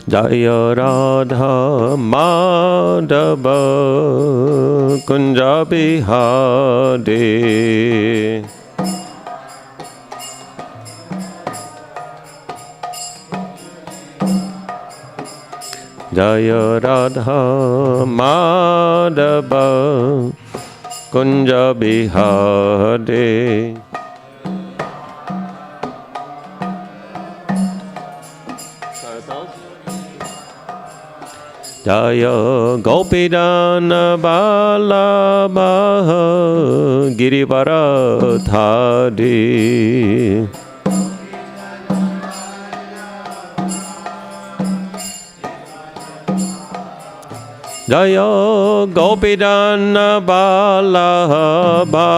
Jaya Radha Madhava Kunja Bihari Jaya Radha Madhava Kunja Bihari Jaya Gopidana Balabha Girivarathari Jaya Gopidana Balabha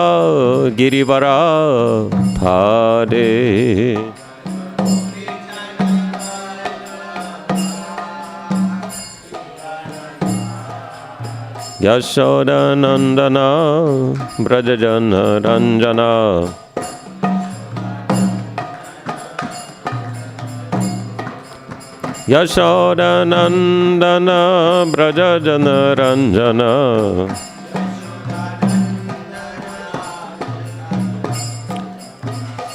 Girivarathari Yashoda Nandana Brajajana Ranjana Yashoda Nandana Brajajana Ranjana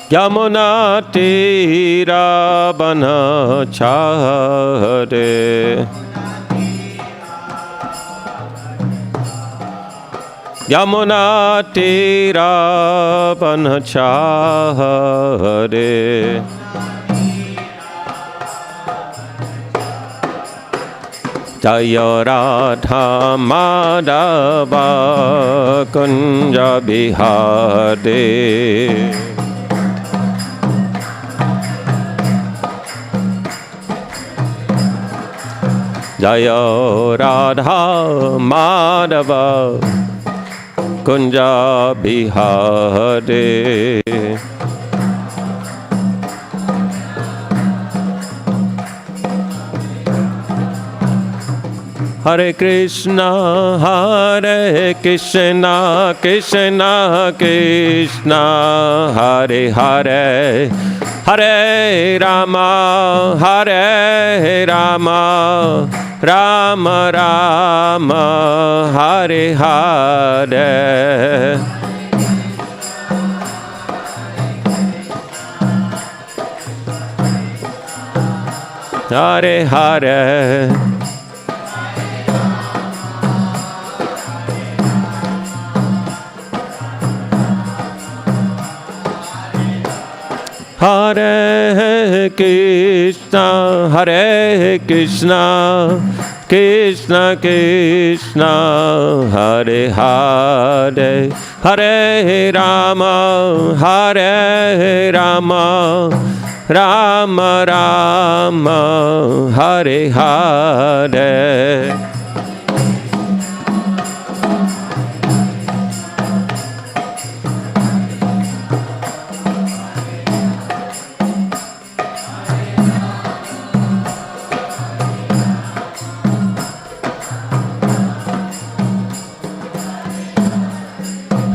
Yamuna Tira Bana Chahare Yamuna Tira Panachare Jaya Radha Madhava Kunja Bihari Jaya Radha Madhava Kunja Bihari Hare Krishna Krishna Krishna Hare Hare Hare Rama Rama Rama Hare Hare Hare Hare Hare Krishna Krishna Krishna Hare Hare Hare Rama Rama Rama Hare Hare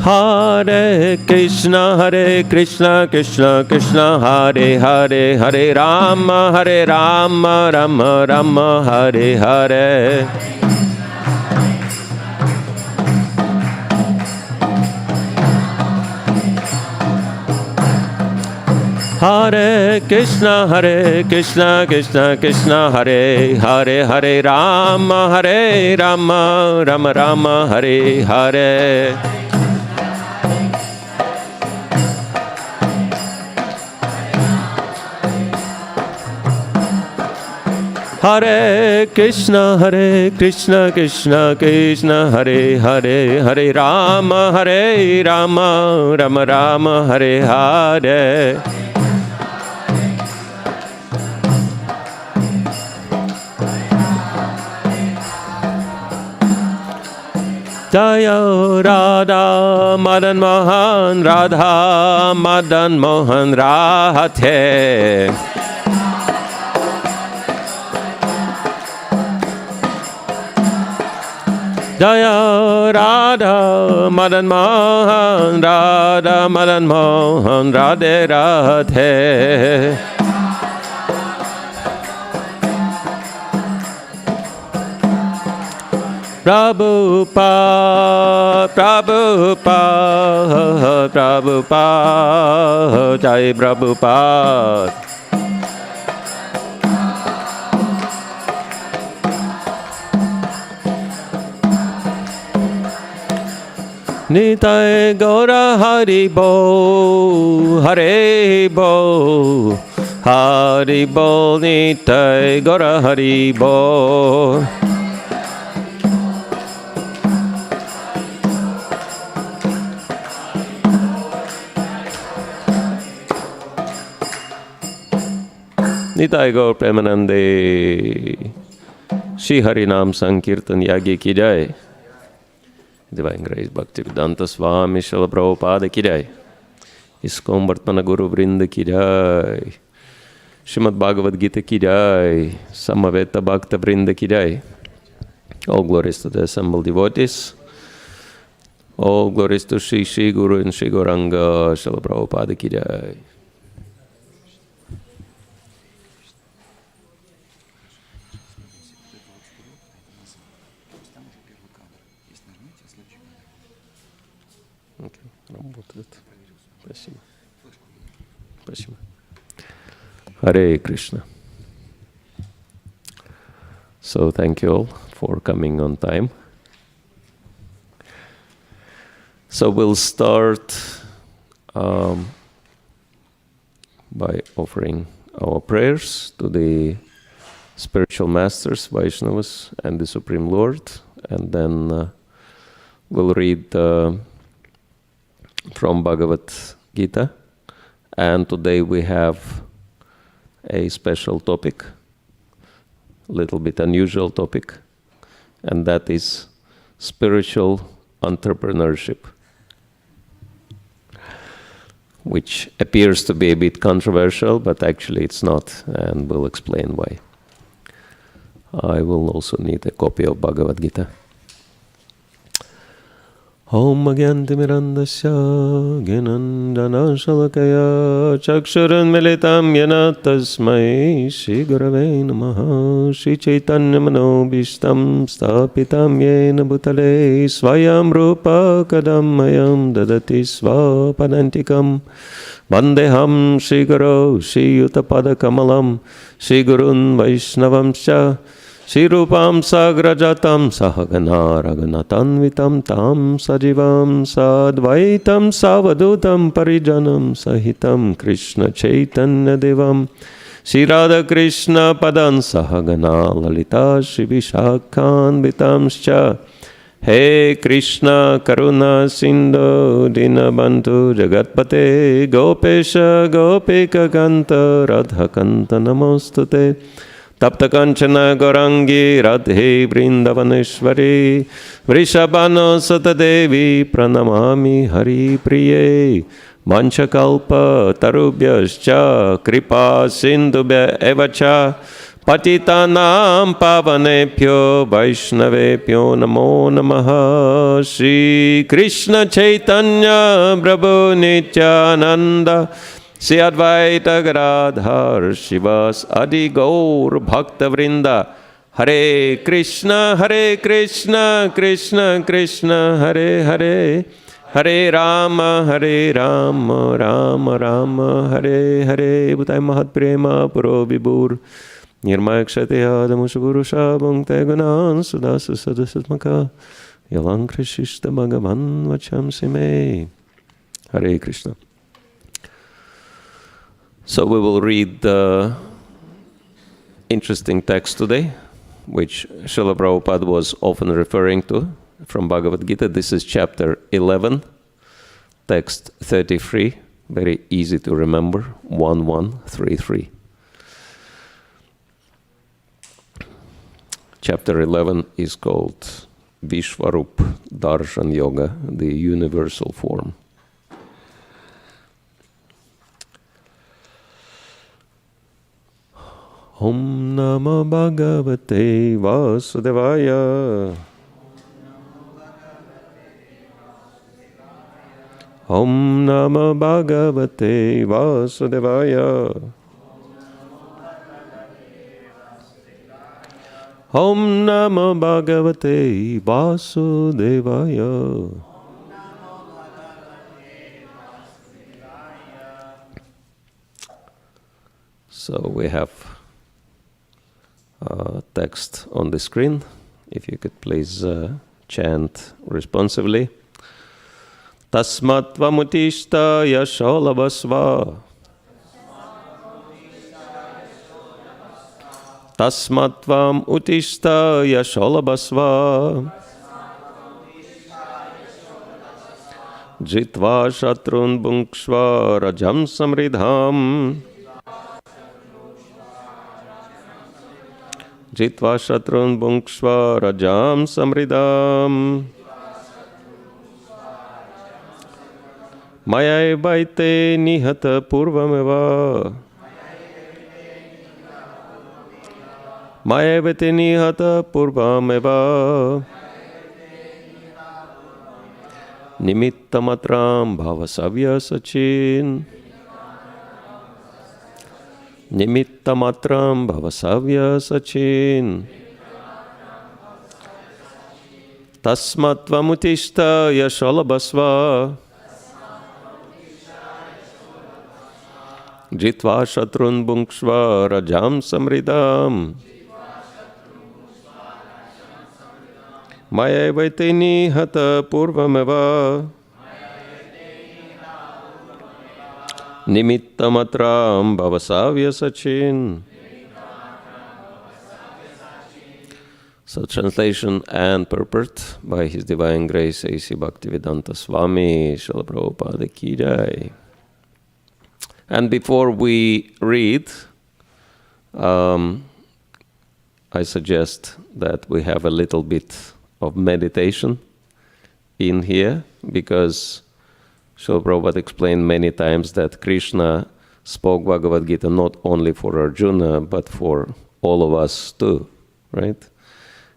Hare Krishna Krishna Krishna Hare Hare Hare Rama Rama Rama Hare Hare Hare Krishna Krishna Krishna Hare Hare Hare Rama Rama Rama Hare Hare Hare Krishna Krishna Krishna Hare Hare Hare Rama Rama Rama Hare Hare Jaya Radha Madan Mohan Radha Madan Mohan Radhe Jaya Radha Madan Mohan Radha Madan Mohan Radhe Radhe Prabhupada, Prabhupada, Prabhupada, Jai Prabhupada. Nitai Gaura Haribo, Haribo, Haribo, Nitai Gaura Haribo. Nitai Gaur Premanande, Shri Harinam Sankirtan Yagi ki jai. Divine Grace Bhakti Swami Srila Prabhupada ki jai. Iskon Vartmana Guru Vrinda ki jai. Srimad Bhagavad Gita ki jai. Samaveta Bhakta Vrinda ki jai. All glories to the assembled devotees. All glories to Shri Guru and Shri Gauranga Srila Prabhupada ki jai. Работает. Спасибо. Спасибо. Hare Krishna. So thank you all for coming on time. So we'll start by offering our prayers to the spiritual masters, Vaishnavas, and the Supreme Lord, and then we'll read from Bhagavad Gita, and today we have a special topic, a little bit unusual topic, and that is spiritual entrepreneurship, which appears to be a bit controversial, but actually it's not, and we'll explain why. I will also need a copy of Bhagavad Gita. Om Agyantimirandasya Ginandana Shalakaya Chakshuran Militam Yana Tasmai Shri Gurave Namaha Shri Chaitanya Manobishtam Stapitam Yena Bhutale Swayam Rupa Kadamayam Dadati Svapadantikam Vandeham Shri Guru Shri Yutapada Kamalam Shri Gurun Vaishnavamscha Shri Rupam Sagrajatam Sahagana Raganatanvitam Tam Sajivam Sadvaitam Savadutam Parijanam Sahitam Krishna Chaitanya Devam Shri Radha Krishna Padan Sahagana Lalita Shri Vishakhan Vitamscha He Krishna Karuna Sindhu Dinabandhu Jagatpate Gopesha Gopika Kanta Radha Kanta Namostute Tapta Kanchana Gaurangi Radhe Vrindavaneshwari Vrishabhano Satadevi Pranamami Hari Priye Manchakalpa Tarubhyascha Kripa Sindhubhya Evacha Patitanam Pavanebhyo Vaishnavebhyo Namo Namaha Shri Krishna Chaitanya Prabhu Nityananda Sri Advaita Gadadhar Shivas Adi Gaur Bhakta Vrinda Hare Krishna Krishna Krishna Hare Hare Hare Rama Rama Rama Hare Hare Bhutai Mahat Prema Puro Vibhur Nirmaya Kshateya Damushabhurusha Bhungte Gunan Sudasa Sadasatmaka Yalang Krishishta Bhagavan Vacham Sime Hare Krishna. So we will read the interesting text today, which Srila Prabhupada was often referring to from Bhagavad Gita. This is chapter 11, text 33, very easy to remember, 1133. Chapter 11 is called Vishwarup Darshan Yoga, the universal form. Om Namo Bhagavate Vasudevaya. Om Namo Bhagavate Vasudevaya. Om Namo Bhagavate Vasudevaya. So we have text on the screen. If you could please chant responsively. Tasmatvam uttishtaya sholabhasva. Tasmatvam uttishtaya sholabhasva. Jitva shatrun bhungshva rajam samridham. Jitva shatrun bhungshva rajam samridham. Maya vaite nihata purvameva. Maya vaite nihata purvameva. Nimittamatram bhavasavya sachin. Nimittamatram bhavasavya sachin. Tasmatvam uttishtaya sholabhasva. Jitva shatrun bhungshva rajam samridham. Maya vaite nihata purvameva. Nimittamatram bhavasavya sachin. So translation and purport by His Divine Grace A.C. Bhaktivedanta Swami Srila Prabhupada Ki Jai. And before we read, I suggest that we have a little bit of meditation in here, because Srila Prabhupada explained many times that Krishna spoke Bhagavad Gita not only for Arjuna, but for all of us too, right?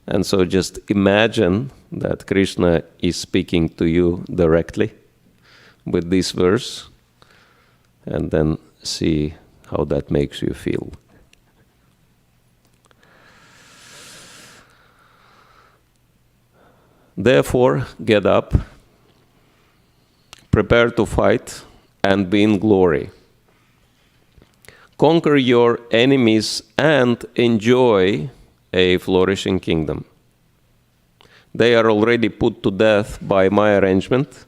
And so just imagine that Krishna is speaking to you directly with this verse, and then see how that makes you feel. Therefore, get up, prepare to fight, and be in glory. Conquer your enemies and enjoy a flourishing kingdom. They are already put to death by my arrangement,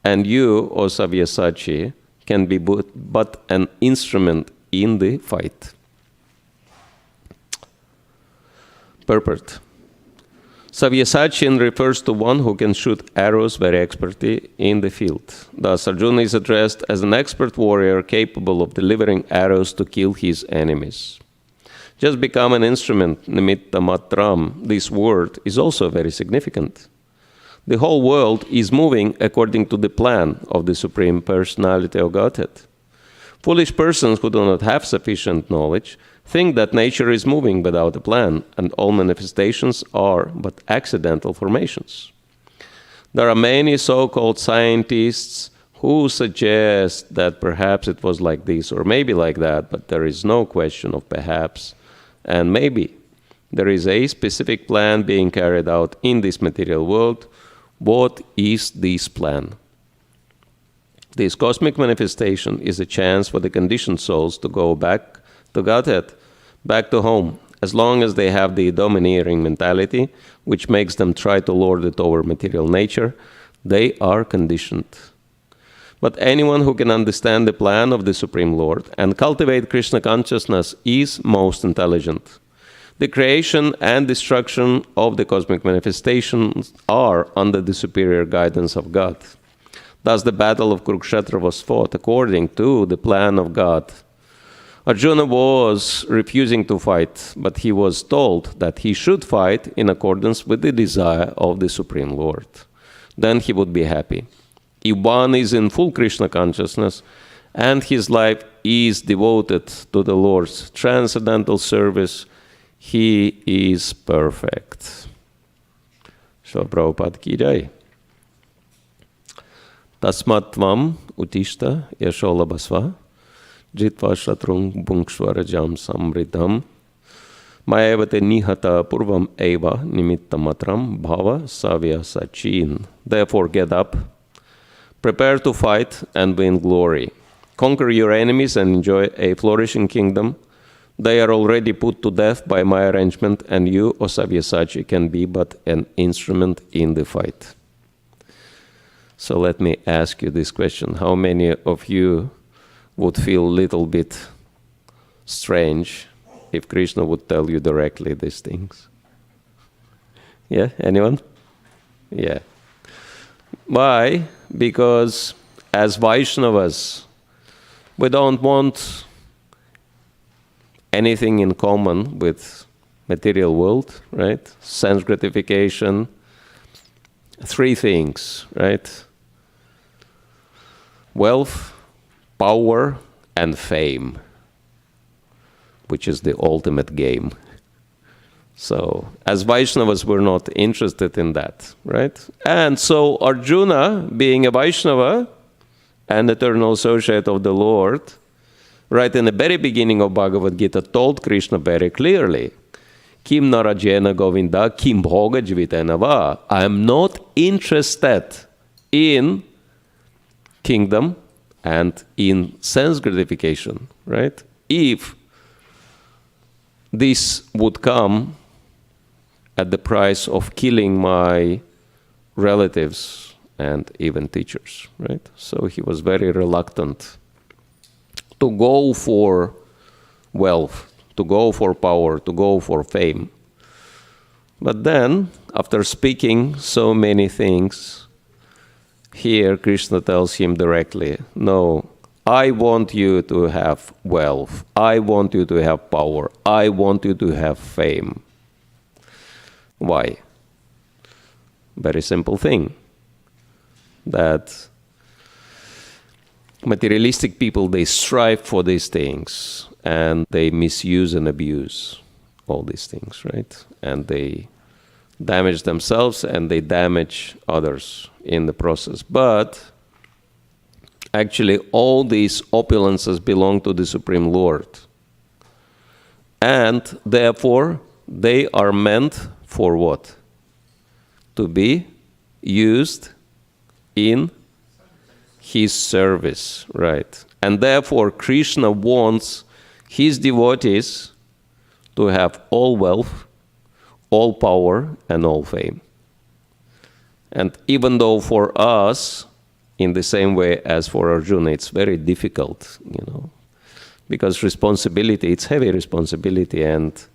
and you, O Sabyasachi, can be but an instrument in the fight. Purport. Savyasachin refers to one who can shoot arrows very expertly in the field. Thus, Arjuna is addressed as an expert warrior capable of delivering arrows to kill his enemies. Just become an instrument, nimitta matram. This word is also very significant. The whole world is moving according to the plan of the Supreme Personality of Godhead. Foolish persons who do not have sufficient knowledge think that nature is moving without a plan, and all manifestations are but accidental formations. There are many so-called scientists who suggest that perhaps it was like this or maybe like that, but there is no question of perhaps and maybe. There is a specific plan being carried out in this material world. What is this plan? This cosmic manifestation is a chance for the conditioned souls to go back to Godhead, back to home, as long as they have the domineering mentality, which makes them try to lord it over material nature. They are conditioned. But anyone who can understand the plan of the Supreme Lord and cultivate Krishna consciousness is most intelligent. The creation and destruction of the cosmic manifestations are under the superior guidance of God. Thus the battle of Kurukshetra was fought according to the plan of God. Arjuna was refusing to fight, but he was told that he should fight in accordance with the desire of the Supreme Lord. Then he would be happy. If one is in full Krishna consciousness and his life is devoted to the Lord's transcendental service, he is perfect. Srila Prabhupada Ki Jai. Tasmatvam utishta yasholabhasva jitva shatrung bhungshvarajam samridham Mayavate nihata purvam eva nimittamatram bhava savya sachin. Therefore get up, prepare to fight and win glory. Conquer your enemies and enjoy a flourishing kingdom. They are already put to death by my arrangement, and you, O Sabyasachi, can be but an instrument in the fight. So let me ask you this question. How many of you would feel a little bit strange if Krishna would tell you directly these things? Yeah, anyone? Yeah. Why? Because as Vaishnavas, we don't want anything in common with material world, right? Sense gratification, three things, right? Wealth, power, and fame, which is the ultimate game. So, as Vaishnavas, we're not interested in that, right? And so Arjuna, being a Vaishnava, an eternal associate of the Lord, right in the very beginning of Bhagavad Gita, told Krishna very clearly, Kim narajena govinda, kim bhoga jivitena va. I am not interested in kingdom and in sense gratification, right? If this would come at the price of killing my relatives and even teachers, right? So he was very reluctant to go for wealth, to go for power, to go for fame. But then, after speaking so many things, here Krishna tells him directly, no, I want you to have wealth, I want you to have power, I want you to have fame. Why? Very simple thing, that materialistic people, they strive for these things and they misuse and abuse all these things, right? And they damage themselves and they damage others in the process. But actually all these opulences belong to the Supreme Lord. And therefore they are meant for what? To be used in his service, right? And therefore Krishna wants his devotees to have all wealth, all power, and all fame. And even though for us, in the same way as for Arjuna, it's very difficult, because responsibility, it's heavy responsibility, and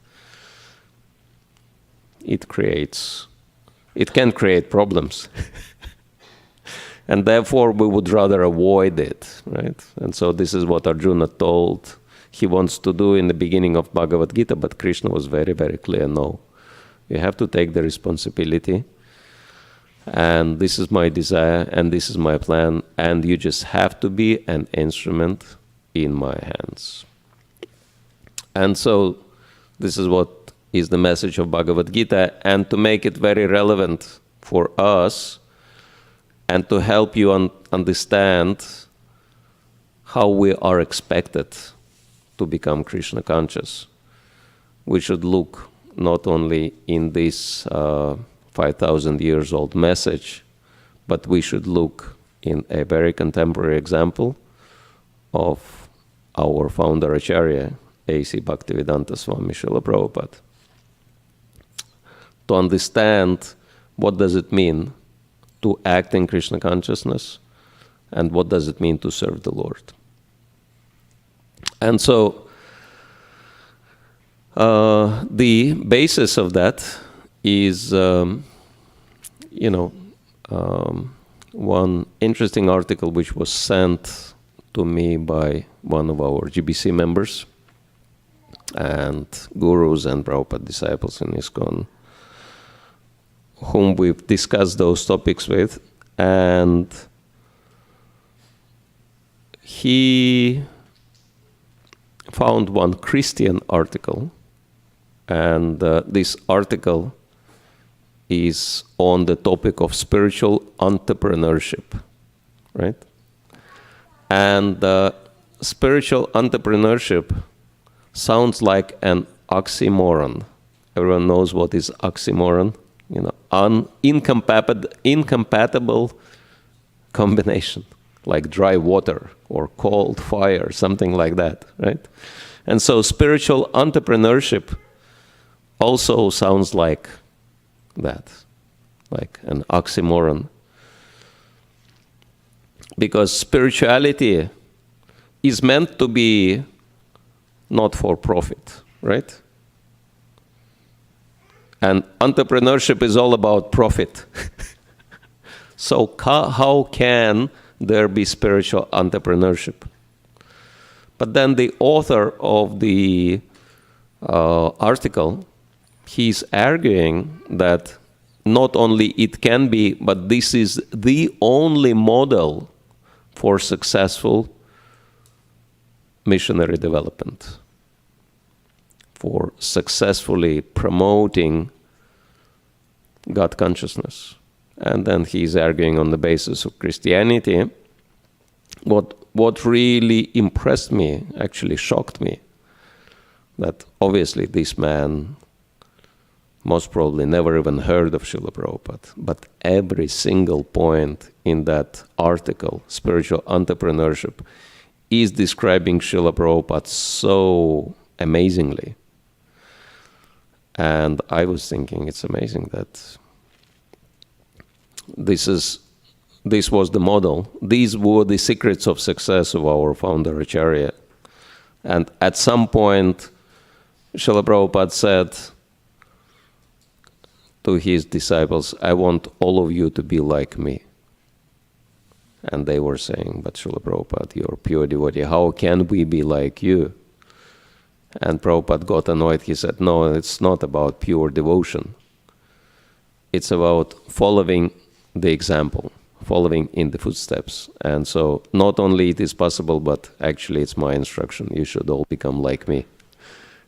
it can create problems. And therefore, we would rather avoid it, right? And so this is what Arjuna told he wants to do in the beginning of Bhagavad Gita, but Krishna was very, very clear, no. You have to take the responsibility, and this is my desire, and this is my plan, and you just have to be an instrument in my hands. And so this is what is the message of Bhagavad Gita, and to make it very relevant for us, and to help you understand how we are expected to become Krishna conscious, we should look not only in this 5,000 years old message, but we should look in a very contemporary example of our founder Acharya, A.C. Bhaktivedanta Swami Srila Prabhupada, to understand what does it mean to act in Krishna consciousness, and what does it mean to serve the Lord. And so, the basis of that is, one interesting article which was sent to me by one of our GBC members and gurus and Prabhupada disciples in ISKCON, whom we've discussed those topics with, and he found one Christian article, and this article is on the topic of spiritual entrepreneurship, right? And spiritual entrepreneurship sounds like an oxymoron. Everyone knows what is oxymoron? Incompatible combination, like dry water or cold fire, something like that, right? And so spiritual entrepreneurship also sounds like that, like an oxymoron. Because spirituality is meant to be not for profit, right? And entrepreneurship is all about profit. So how can there be spiritual entrepreneurship? But then the author of the article, he's arguing that not only it can be, but this is the only model for successful missionary development, for successfully promoting God consciousness. And then he's arguing on the basis of Christianity. What really impressed me, actually shocked me, that obviously this man most probably never even heard of Srila Prabhupada, but every single point in that article, Spiritual Entrepreneurship, is describing Srila Prabhupada so amazingly. And I was thinking, it's amazing that this was the model. These were the secrets of success of our founder Acharya. And at some point, Srila Prabhupada said to his disciples, I want all of you to be like me. And they were saying, but Srila Prabhupada, you're pure devotee, how can we be like you? And Prabhupada got annoyed. He said, no, it's not about pure devotion. It's about following the example, following in the footsteps. And so not only it is possible, but actually it's my instruction. You should all become like me.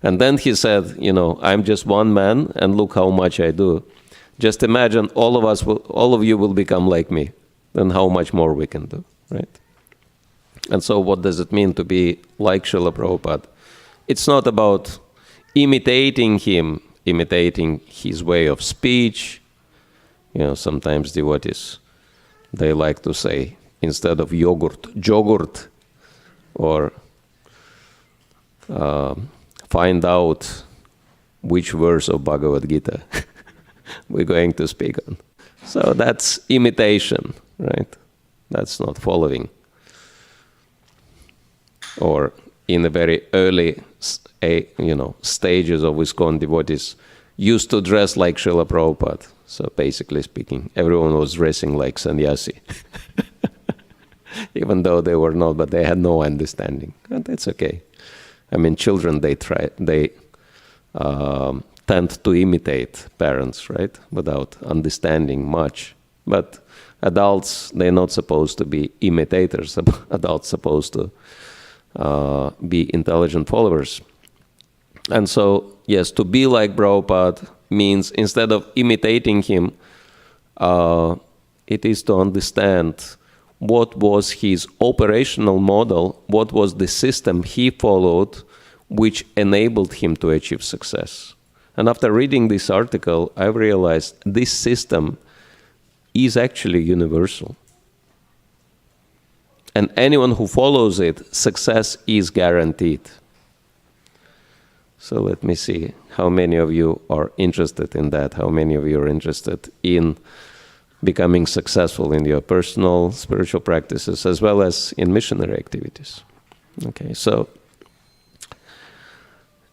And then he said, I'm just one man, and look how much I do. Just imagine all of you will become like me. Then how much more we can do, right? And so what does it mean to be like Srila Prabhupada? It's not about imitating him, imitating his way of speech. Sometimes devotees, they like to say, instead of yogurt, jogurt, or find out which verse of Bhagavad Gita we're going to speak on. So that's imitation, right? That's not following. Or in the very early stages of ISKCON, devotees used to dress like Srila Prabhupada. So basically speaking, everyone was dressing like sannyasi. Even though they were not, but they had no understanding. And that's okay. I mean, children, they tend to imitate parents, right? Without understanding much. But adults, they're not supposed to be imitators. Adults supposed to be intelligent followers. And so, yes, to be like Prabhupada means instead of imitating him, it is to understand what was his operational model, what was the system he followed, which enabled him to achieve success. And after reading this article, I realized this system is actually universal. And anyone who follows it, success is guaranteed. So let me see how many of you are interested in that, how many of you are interested in becoming successful in your personal spiritual practices as well as in missionary activities. Okay, so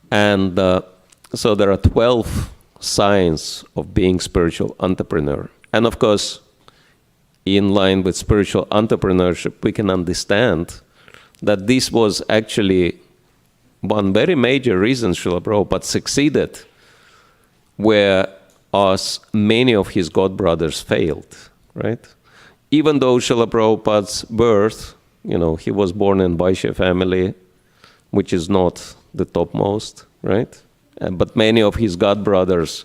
there are 12 signs of being spiritual entrepreneur. And of course, in line with spiritual entrepreneurship, we can understand that this was actually one very major reason Srila Prabhupada succeeded, whereas many of his god brothers failed, right? Even though Srila Prabhupada's birth, he was born in Vaishya family, which is not the topmost, right? But many of his god brothers,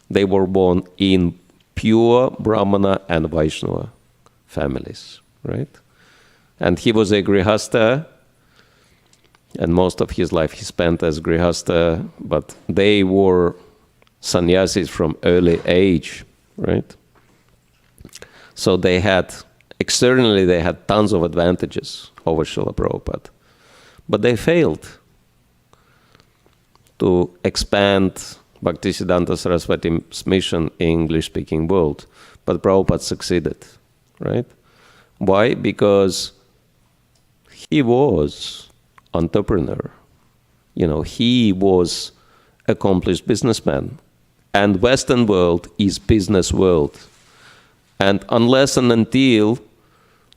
they were born in pure Brahmana and Vaishnava families, right? And he was a Grihastha, And most of his life he spent as grihastha, but they were sannyasis from early age, right? So externally they had tons of advantages over Srila Prabhupada. But they failed to expand Bhaktisiddhanta Saraswati's mission in English-speaking world. But Prabhupada succeeded, right? Why? Because he was entrepreneur. He was accomplished businessman. And Western world is business world. And unless and until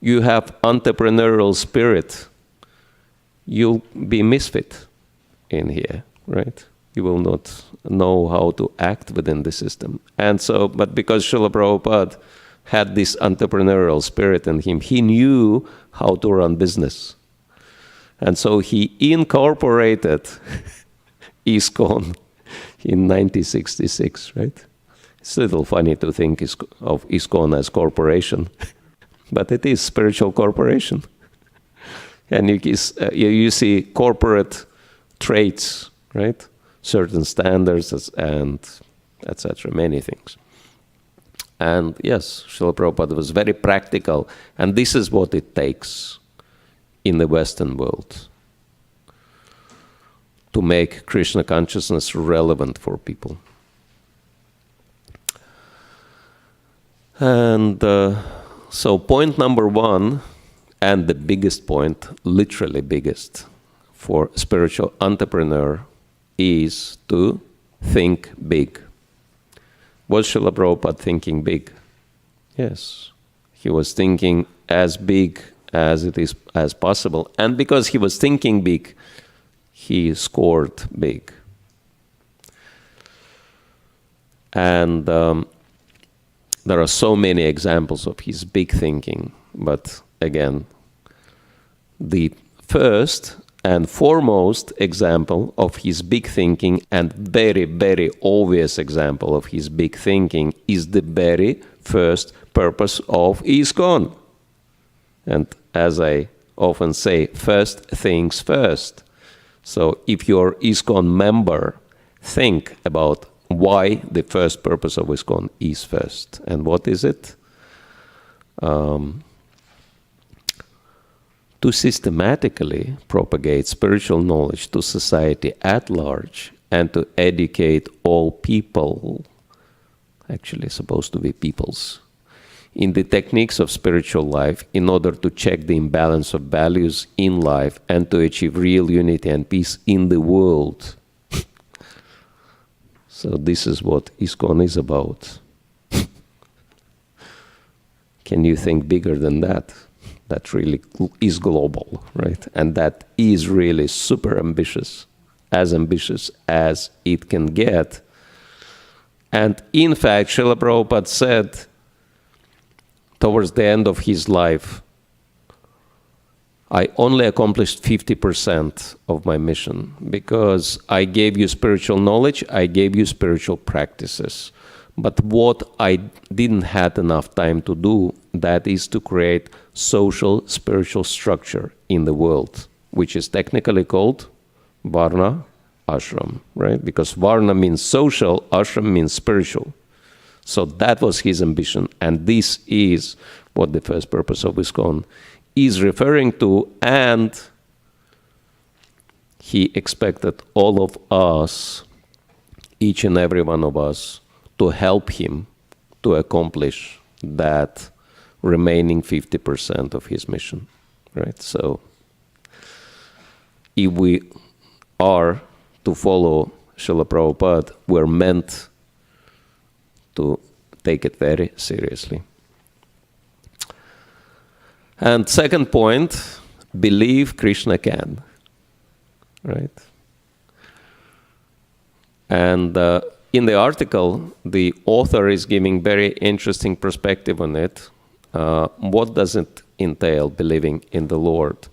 you have entrepreneurial spirit, you'll be misfit in here, right? You will not know how to act within the system. And so, but because Srila Prabhupada had this entrepreneurial spirit in him, he knew how to run business. And so he incorporated ISKCON in 1966, right? It's a little funny to think of ISKCON as corporation, but it is spiritual corporation. And you see corporate traits, right? Certain standards and etc., many things. And yes, Srila Prabhupada was very practical, and this is what it takes in the Western world to make Krishna consciousness relevant for people. And so point number one, and the biggest point, literally biggest, for spiritual entrepreneur is to think big. Was Srila Prabhupada thinking big? Yes. He was thinking as big as it is as possible. And because he was thinking big, he scored big. And there are so many examples of his big thinking. But again, the first and foremost example of his big thinking, and very, very obvious example of his big thinking, is the very first purpose of ISKCON. And as I often say, first things first. So if you're ISKCON member, think about why the first purpose of ISKCON is first. And what is it? To systematically propagate spiritual knowledge to society at large and to educate all people, actually supposed to be peoples, in the techniques of spiritual life in order to check the imbalance of values in life and to achieve real unity and peace in the world. So this is what ISKCON is about. Can you think bigger than that? That really is global, right? And that is really super ambitious as it can get. And in fact, Srila Prabhupada said towards the end of his life, I only accomplished 50% of my mission because I gave you spiritual knowledge, I gave you spiritual practices. But what I didn't have enough time to do, that is to create social, spiritual structure in the world, which is technically called Varna Ashram, right? Because Varna means social, Ashram means spiritual. So that was his ambition, and this is what the first purpose of ISKCON is referring to, and he expected all of us, each and every one of us, to help him to accomplish that remaining 50% of his mission, right? So if we are to follow Srila Prabhupada, we're meant to take it very seriously. And second point, believe Krishna can, right? And in the article, the author is giving very interesting perspective on it. What does it entail, believing in the Lord?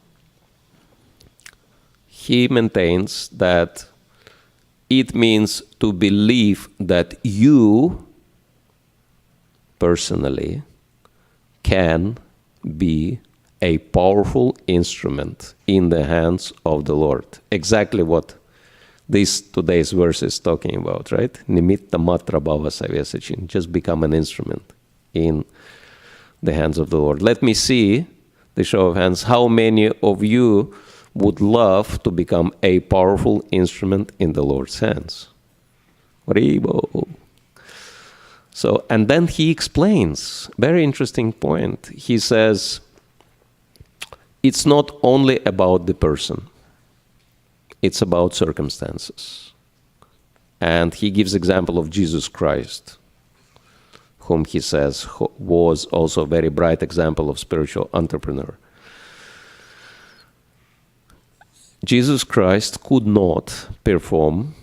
He maintains that it means to believe that you personally can be a powerful instrument in the hands of the Lord. Exactly what today's verse is talking about, right? Nimitta matra bhava savesachin. Just become an instrument in the hands of the Lord. Let me see, the show of hands, how many of you would love to become a powerful instrument in the Lord's hands? Ribo. So, and then he explains, very interesting point. He says, it's not only about the person, it's about circumstances. And he gives example of Jesus Christ, whom he says was also a very bright example of spiritual entrepreneur. Jesus Christ could not perform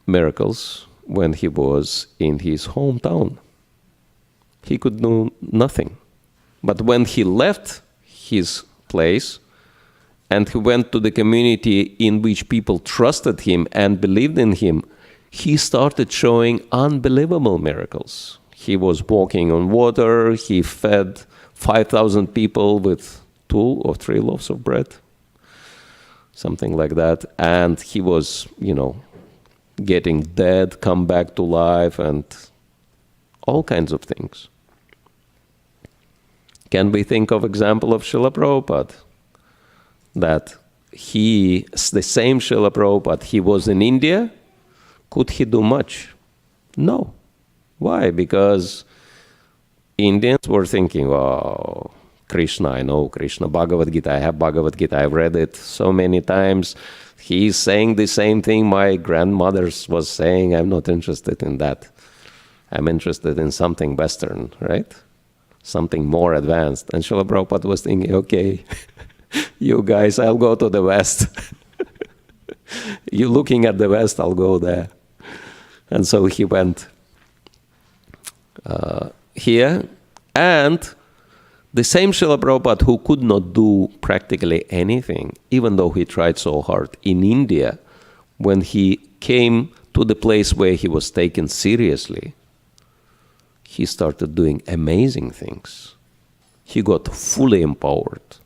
miracles when he was in his hometown. He could do nothing. But when he left his place and he went to the community in which people trusted him and believed in him, he started showing unbelievable miracles. He was walking on water, he fed 5,000 people with 2 or 3 loaves of bread, something like that. And he was, getting dead, come back to life, and all kinds of things. Can we think of example of Srila Prabhupada? That the same Srila Prabhupada, he was in India, could he do much? No. Why? Because Indians were thinking, oh, Krishna, I know Krishna, Bhagavad Gita, I have Bhagavad Gita, I've read it so many times. He's saying the same thing my grandmother was saying. I'm not interested in that. I'm interested in something Western, right? Something more advanced. And Srila Prabhupada was thinking, okay, you guys, I'll go to the West. You looking at the West, I'll go there. And so he went here. And the same Srila Prabhupada who could not do practically anything, even though he tried so hard, in India, when he came to the place where he was taken seriously, he started doing amazing things. He got fully empowered.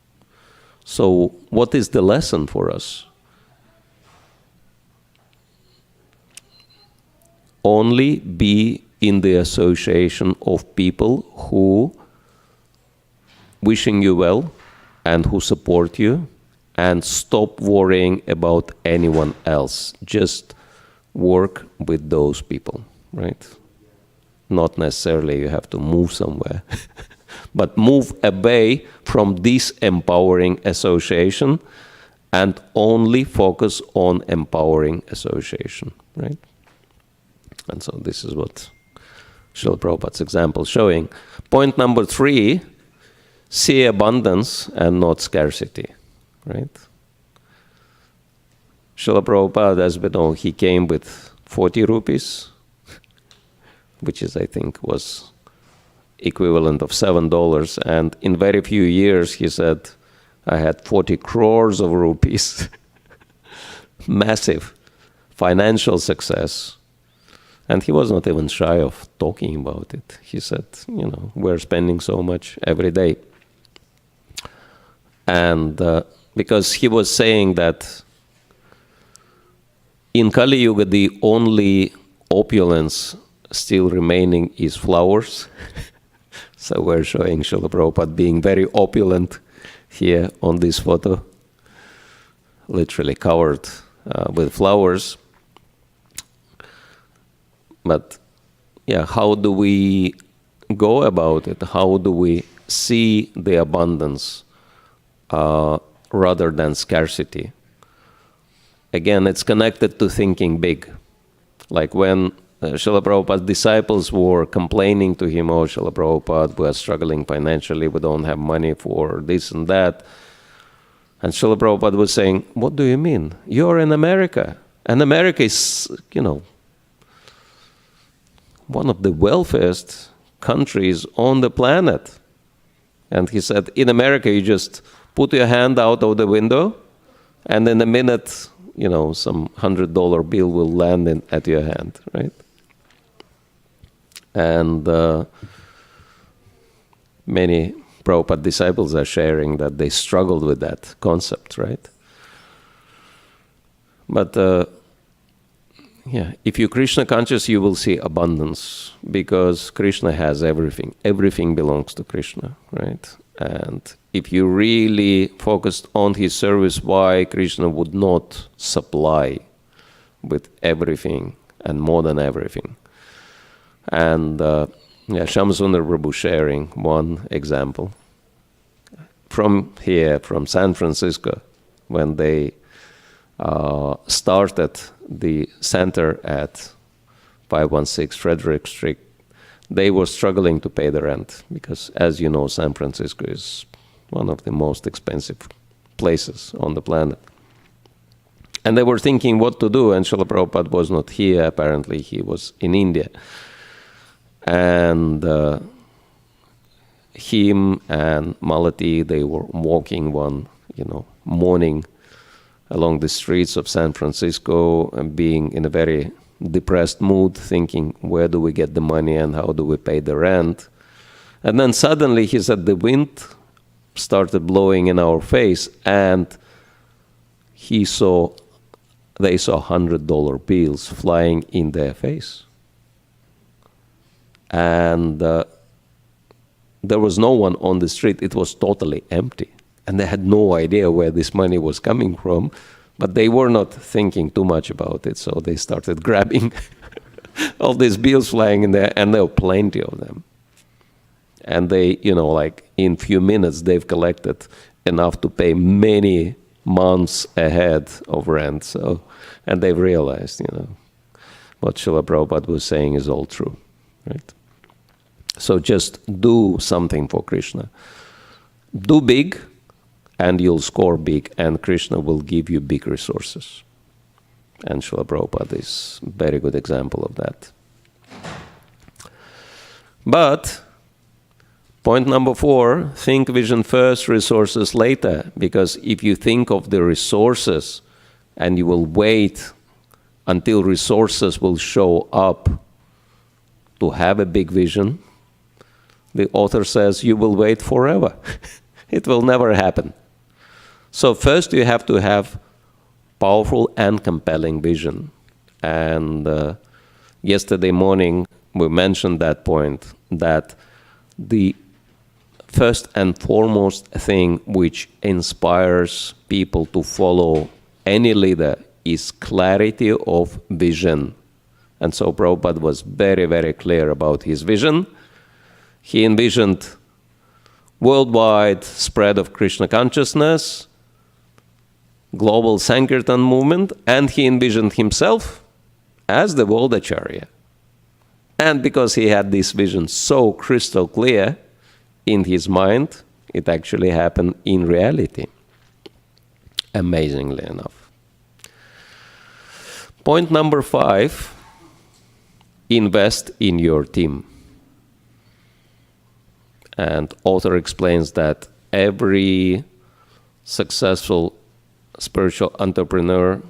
So what is the lesson for us? Only be in the association of people who wishing you well and who support you, and stop worrying about anyone else. Just work with those people, right? Not necessarily you have to move somewhere, but move away from this empowering association and only focus on empowering association, right? And so this is what Srila Prabhupada's example showing. Point number 3, see abundance and not scarcity, right? Srila Prabhupada, as we know, he came with 40 rupees, which is, I think, was equivalent of $7. And in very few years, he said, I had 40 crores of rupees. Massive financial success. And he was not even shy of talking about it. He said, we're spending so much every day. And because he was saying that in Kali Yuga, the only opulence still remaining is flowers. So we're showing Srila Prabhupada being very opulent here on this photo, literally covered with flowers. But yeah, how do we go about it? How do we see the abundance rather than scarcity? Again, it's connected to thinking big. Like when Srila Prabhupada's disciples were complaining to him, oh, Srila Prabhupada, we are struggling financially, we don't have money for this and that. And Srila Prabhupada was saying, what do you mean? You're in America. And America is, one of the wealthiest countries on the planet. And he said, in America, you just put your hand out of the window, and in a minute, some $100 bill will land at your hand, right? And many Prabhupada disciples are sharing that they struggled with that concept, right? But if you're Krishna conscious, you will see abundance, because Krishna has everything. Everything belongs to Krishna, right? And if you really focused on his service, why Krishna would not supply with everything and more than everything? And Shamsundar Prabhu sharing one example from here, from San Francisco, when they started the center at 516 Frederick Street. They were struggling to pay the rent because, as you know, San Francisco is one of the most expensive places on the planet. And they were thinking what to do, and Srila Prabhupada was not here. Apparently, he was in India. And him and Malati, they were walking one, morning along the streets of San Francisco and being in a very depressed mood, thinking, where do we get the money and how do we pay the rent? And then suddenly he said the wind started blowing in our face, and they saw $100 bills flying in their face. And there was no one on the street. It was totally empty. And they had no idea where this money was coming from. But they were not thinking too much about it. So they started grabbing all these bills flying in there. And there were plenty of them. And they, in few minutes, they've collected enough to pay many months ahead of rent. So, and they've realized, what Srila Prabhupada was saying is all true, right? So just do something for Krishna. Do big, and you'll score big, and Krishna will give you big resources. And Srila Prabhupada is a very good example of that. But point number 4, think vision first, resources later. Because if you think of the resources and you will wait until resources will show up to have a big vision, the author says you will wait forever. It will never happen. So first you have to have powerful and compelling vision. And yesterday morning we mentioned that point, that the first and foremost thing which inspires people to follow any leader is clarity of vision. And so Prabhupada was very, very clear about his vision. He envisioned worldwide spread of Krishna consciousness, global Sankirtan movement, and he envisioned himself as the world Acharya. And because he had this vision so crystal clear in his mind, it actually happened in reality, amazingly enough. Point number 5, invest in your team. And author explains that every successful spiritual entrepreneur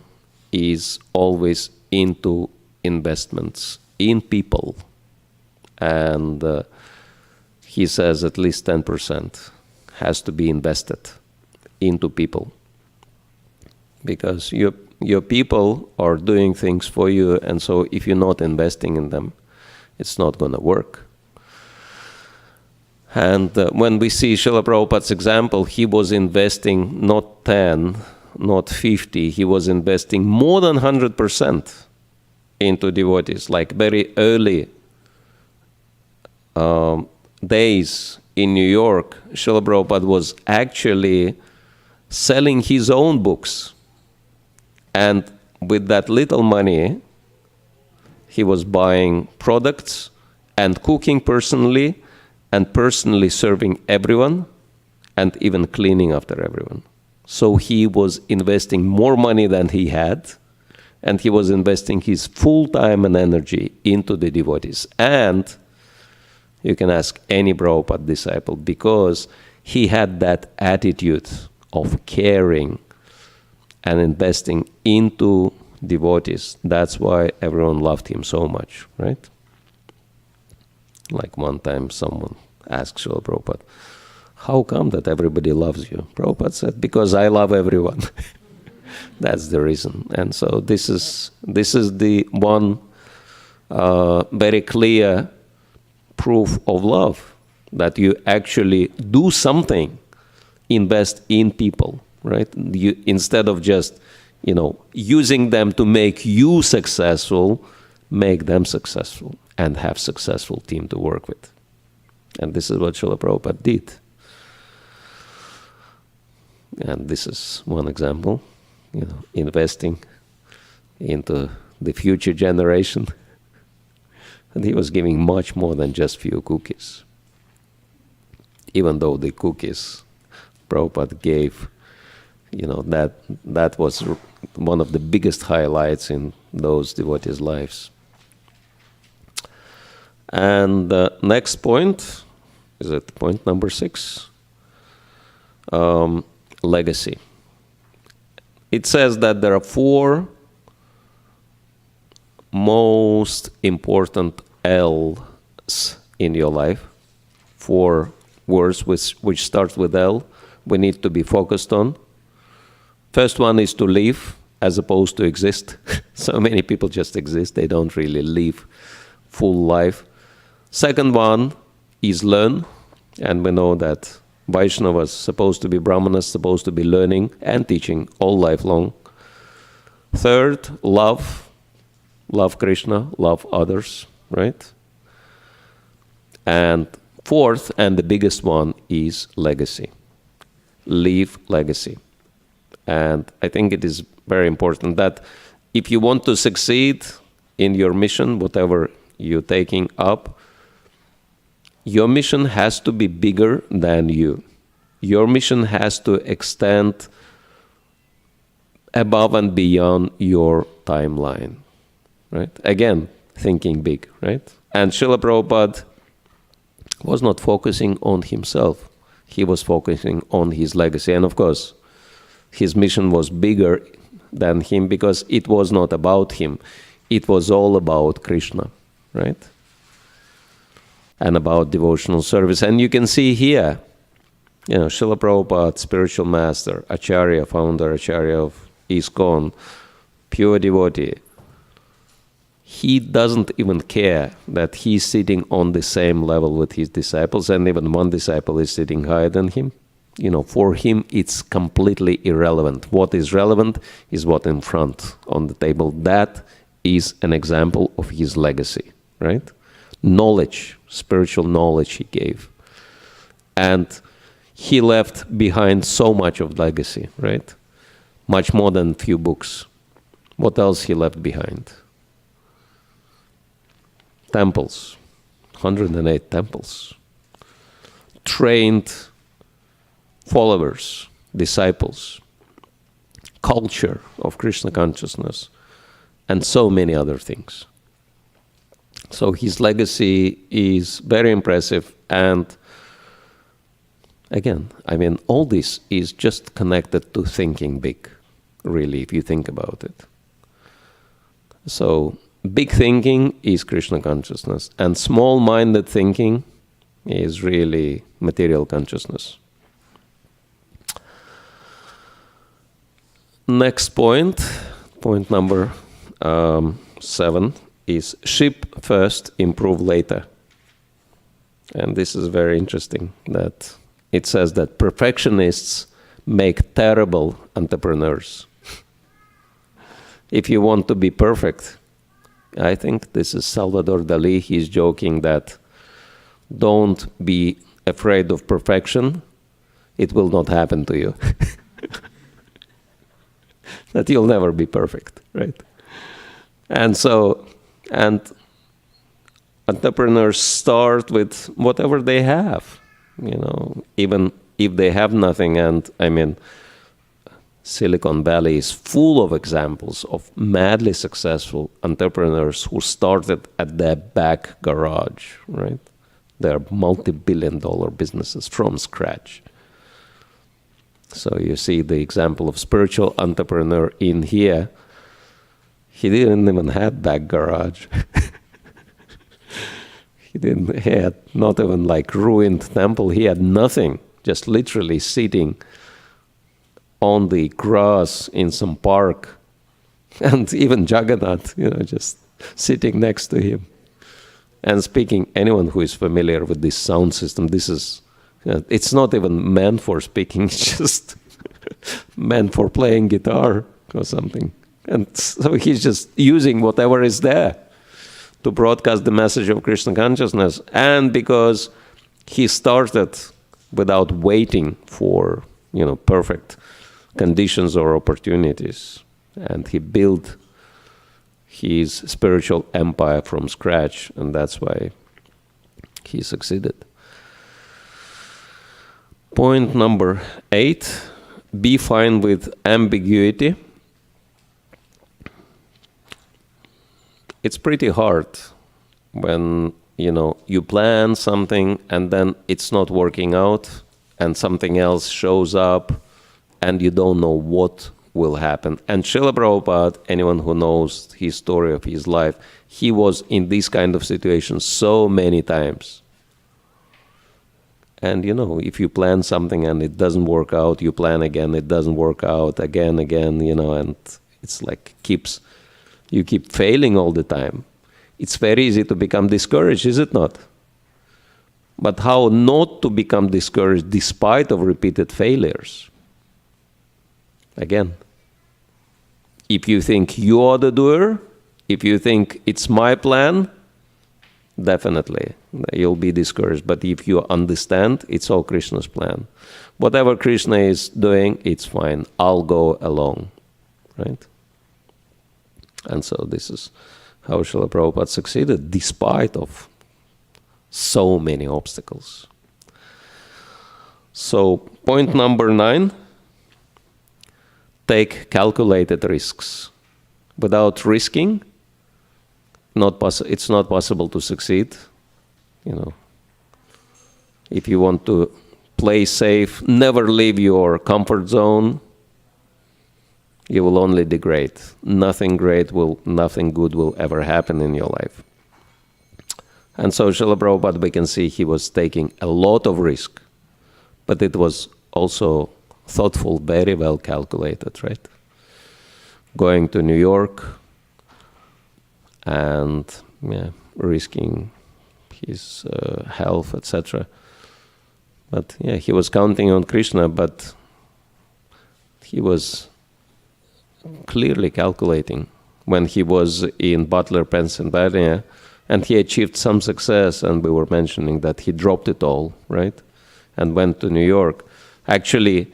is always into investments in people. And he says at least 10% has to be invested into people. Because your people are doing things for you, and so if you're not investing in them, it's not going to work. And when we see Srila Prabhupada's example, he was investing not 10, not 50, he was investing more than 100% into devotees. Like very early days in New York, Srila Prabhupada was actually selling his own books. And with that little money, he was buying products and cooking personally, and personally serving everyone, and even cleaning after everyone. So he was investing more money than he had, and he was investing his full time and energy into the devotees. And you can ask any Prabhupada disciple, because he had that attitude of caring and investing into devotees. That's why everyone loved him so much, right? Like one time someone asked Srila Prabhupada, how come that everybody loves you? Prabhupada said, because I love everyone. That's the reason. And so this is the one very clear proof of love, that you actually do something, invest in people, right? You, instead of just, using them to make you successful, make them successful and have successful team to work with. And this is what Srila Prabhupada did. And this is one example, investing into the future generation. And he was giving much more than just few cookies. Even though the cookies Prabhupada gave, that was one of the biggest highlights in those devotees' lives. And the next point, is it point number 6? Legacy. It says that there are 4 most important L's in your life. 4 words which start with L, we need to be focused on. First one is to live as opposed to exist. So many people just exist, they don't really live full life. Second one is learn, and we know that Vaishnavas supposed to be Brahmanas, supposed to be learning and teaching all life long. Third, love. Love Krishna, love others, right? And fourth, and the biggest one, is legacy. Leave legacy. And I think it is very important that if you want to succeed in your mission, whatever you're taking up, your mission has to be bigger than you. Your mission has to extend above and beyond your timeline, right? Again, thinking big, right? And Srila Prabhupada was not focusing on himself. He was focusing on his legacy. And of course, his mission was bigger than him because it was not about him. It was all about Krishna, right? And about devotional service. And you can see here, Srila Prabhupada, spiritual master, Acharya, founder, Acharya of ISKCON, pure devotee. He doesn't even care that he's sitting on the same level with his disciples, and even one disciple is sitting higher than him. For him, it's completely irrelevant. What is relevant is what in front on the table. That is an example of his legacy, right? Knowledge, spiritual knowledge he gave. And he left behind so much of legacy, right? Much more than few books. What else he left behind? Temples, 108 temples. Trained followers, disciples, culture of Krishna consciousness, and so many other things. So his legacy is very impressive, and again, all this is just connected to thinking big, really, if you think about it. So big thinking is Krishna consciousness, and small-minded thinking is really material consciousness. Next point number 7, is ship first, improve later. And this is very interesting, that it says that perfectionists make terrible entrepreneurs. If you want to be perfect, I think this is Salvador Dali, he's joking that don't be afraid of perfection, it will not happen to you. That you'll never be perfect, right? And entrepreneurs start with whatever they have, even if they have nothing. And Silicon Valley is full of examples of madly successful entrepreneurs who started at their back garage, right? They're multi-billion-dollar businesses from scratch. So you see the example of spiritual entrepreneur in here. He didn't even have back garage. He had not even ruined temple. He had nothing. just literally sitting on the grass in some park, and even Jagannath, just sitting next to him and speaking. Anyone who is familiar with this sound system, this is, it's not even meant for speaking, it's just meant for playing guitar or something. And so he's just using whatever is there to broadcast the message of Krishna consciousness. And because he started without waiting for, perfect conditions or opportunities, and he built his spiritual empire from scratch, and that's why he succeeded. Point number 8, be fine with ambiguity. It's pretty hard when, you plan something and then it's not working out and something else shows up and you don't know what will happen. And Srila Prabhupada, anyone who knows his story of his life, he was in this kind of situation so many times. And if you plan something and it doesn't work out, you plan again, it doesn't work out, again, and it's like you keep failing all the time. It's very easy to become discouraged, is it not? But how not to become discouraged despite of repeated failures? Again, if you think you are the doer, if you think it's my plan, definitely you'll be discouraged. But if you understand, it's all Krishna's plan. Whatever Krishna is doing, it's fine. I'll go along, right? And so this is how Srila Prabhupada succeeded despite of so many obstacles. So point number 9, take calculated risks. Without risking, it's not possible to succeed. If you want to play safe, never leave your comfort zone, you will only degrade. Nothing good will ever happen in your life. And so Srila Prabhupada, we can see he was taking a lot of risk, but it was also thoughtful, very well calculated, right? Going to New York and risking his health, etc. But he was counting on Krishna, but he was clearly calculating. When he was in Butler, Pennsylvania, and he achieved some success, and we were mentioning that he dropped it all, right? And went to New York. Actually,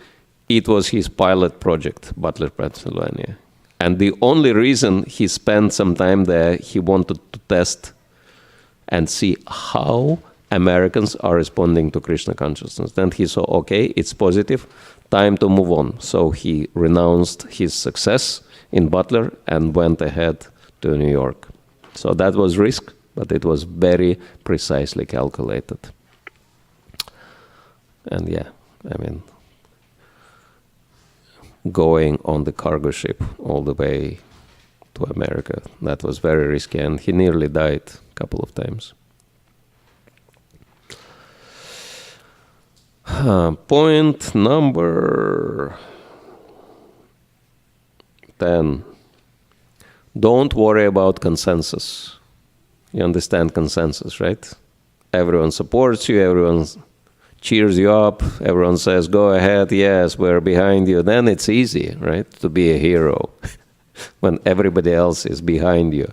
it was his pilot project, Butler, Pennsylvania. And the only reason he spent some time there, he wanted to test and see how Americans are responding to Krishna consciousness. Then he saw, okay, it's positive, time to move on. So he renounced his success in Butler and went ahead to New York. So that was risk, but it was very precisely calculated. And going on the cargo ship all the way to America, that was very risky, and he nearly died a couple of times. Point number 10. Don't worry about consensus. You understand consensus, right? Everyone supports you, everyone cheers you up, everyone says, go ahead, yes, we're behind you. Then it's easy, right, to be a hero when everybody else is behind you.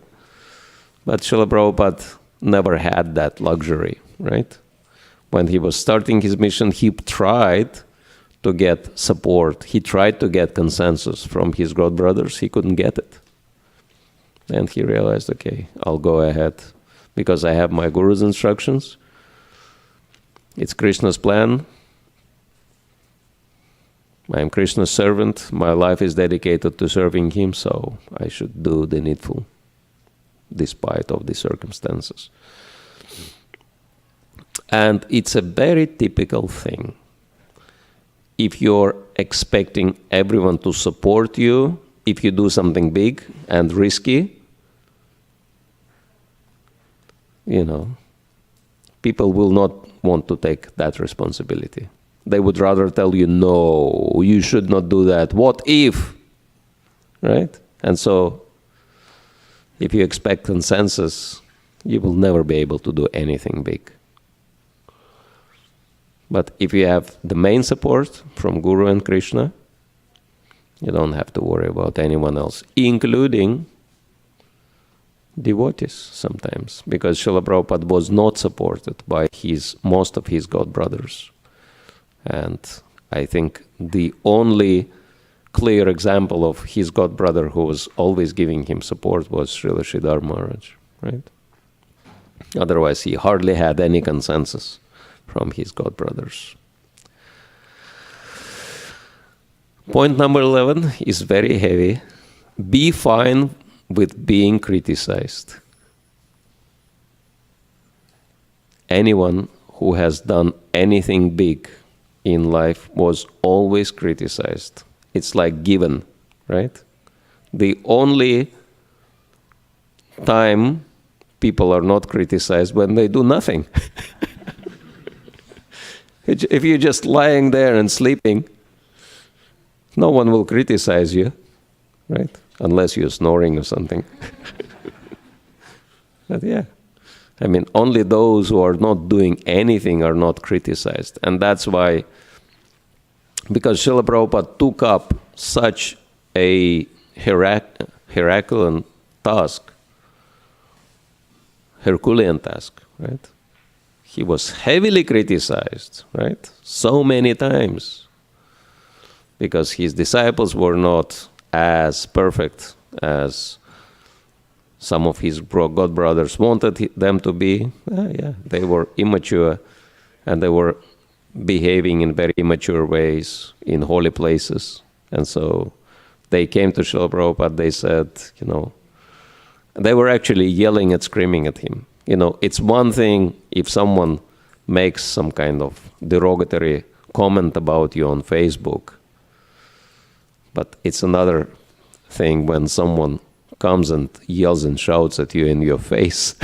But Srila Prabhupada never had that luxury, right? When he was starting his mission, he tried to get support. He tried to get consensus from his god brothers. He couldn't get it. And he realized, okay, I'll go ahead because I have my guru's instructions. It's Krishna's plan. I am Krishna's servant. My life is dedicated to serving him, so I should do the needful despite of the circumstances. And it's a very typical thing. If you're expecting everyone to support you, if you do something big and risky, people will not want to take that responsibility. They would rather tell you, no, you should not do that. What if? Right? And so, if you expect consensus, you will never be able to do anything big. But if you have the main support from Guru and Krishna, you don't have to worry about anyone else, including devotees sometimes, because Srila Prabhupada was not supported by most of his god brothers. And I think the only clear example of his god brother who was always giving him support was Srila Sridhar Maharaj, right? Otherwise, he hardly had any consensus from his god brothers. Point number 11 is very heavy. Be fine with being criticized. Anyone who has done anything big in life was always criticized. It's like given, right? The only time people are not criticized when they do nothing. If you're just lying there and sleeping, no one will criticize you, right? Unless you're snoring or something. But yeah, I mean, only those who are not doing anything are not criticized. And that's why, because Srila Prabhupada took up such a Herculean task, right? He was heavily criticized, right? So many times. Because his disciples were not as perfect as some of his god brothers wanted them to be. They were immature, and they were behaving in very immature ways in holy places. And so they came to Srila Prabhupada, they said, they were actually yelling and screaming at him. It's one thing if someone makes some kind of derogatory comment about you on Facebook, but it's another thing when someone comes and yells and shouts at you in your face.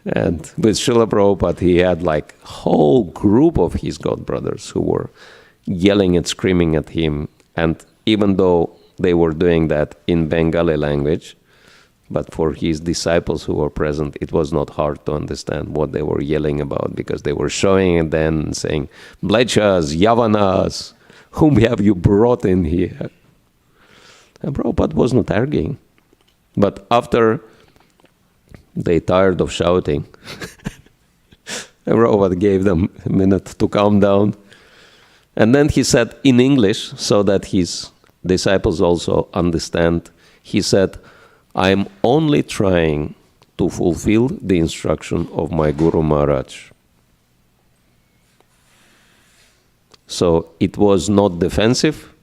And with Srila Prabhupada, he had like a whole group of his god brothers who were yelling and screaming at him. And even though they were doing that in Bengali language, but for his disciples who were present, it was not hard to understand what they were yelling about, because they were showing and then saying, Mlechas, Yavanas, whom have you brought in here? And Prabhupada was not arguing. But after they tired of shouting, Prabhupada gave them a minute to calm down. And then he said in English, so that his disciples also understand, he said, I am only trying to fulfill the instruction of my Guru Maharaj. So it was not defensive,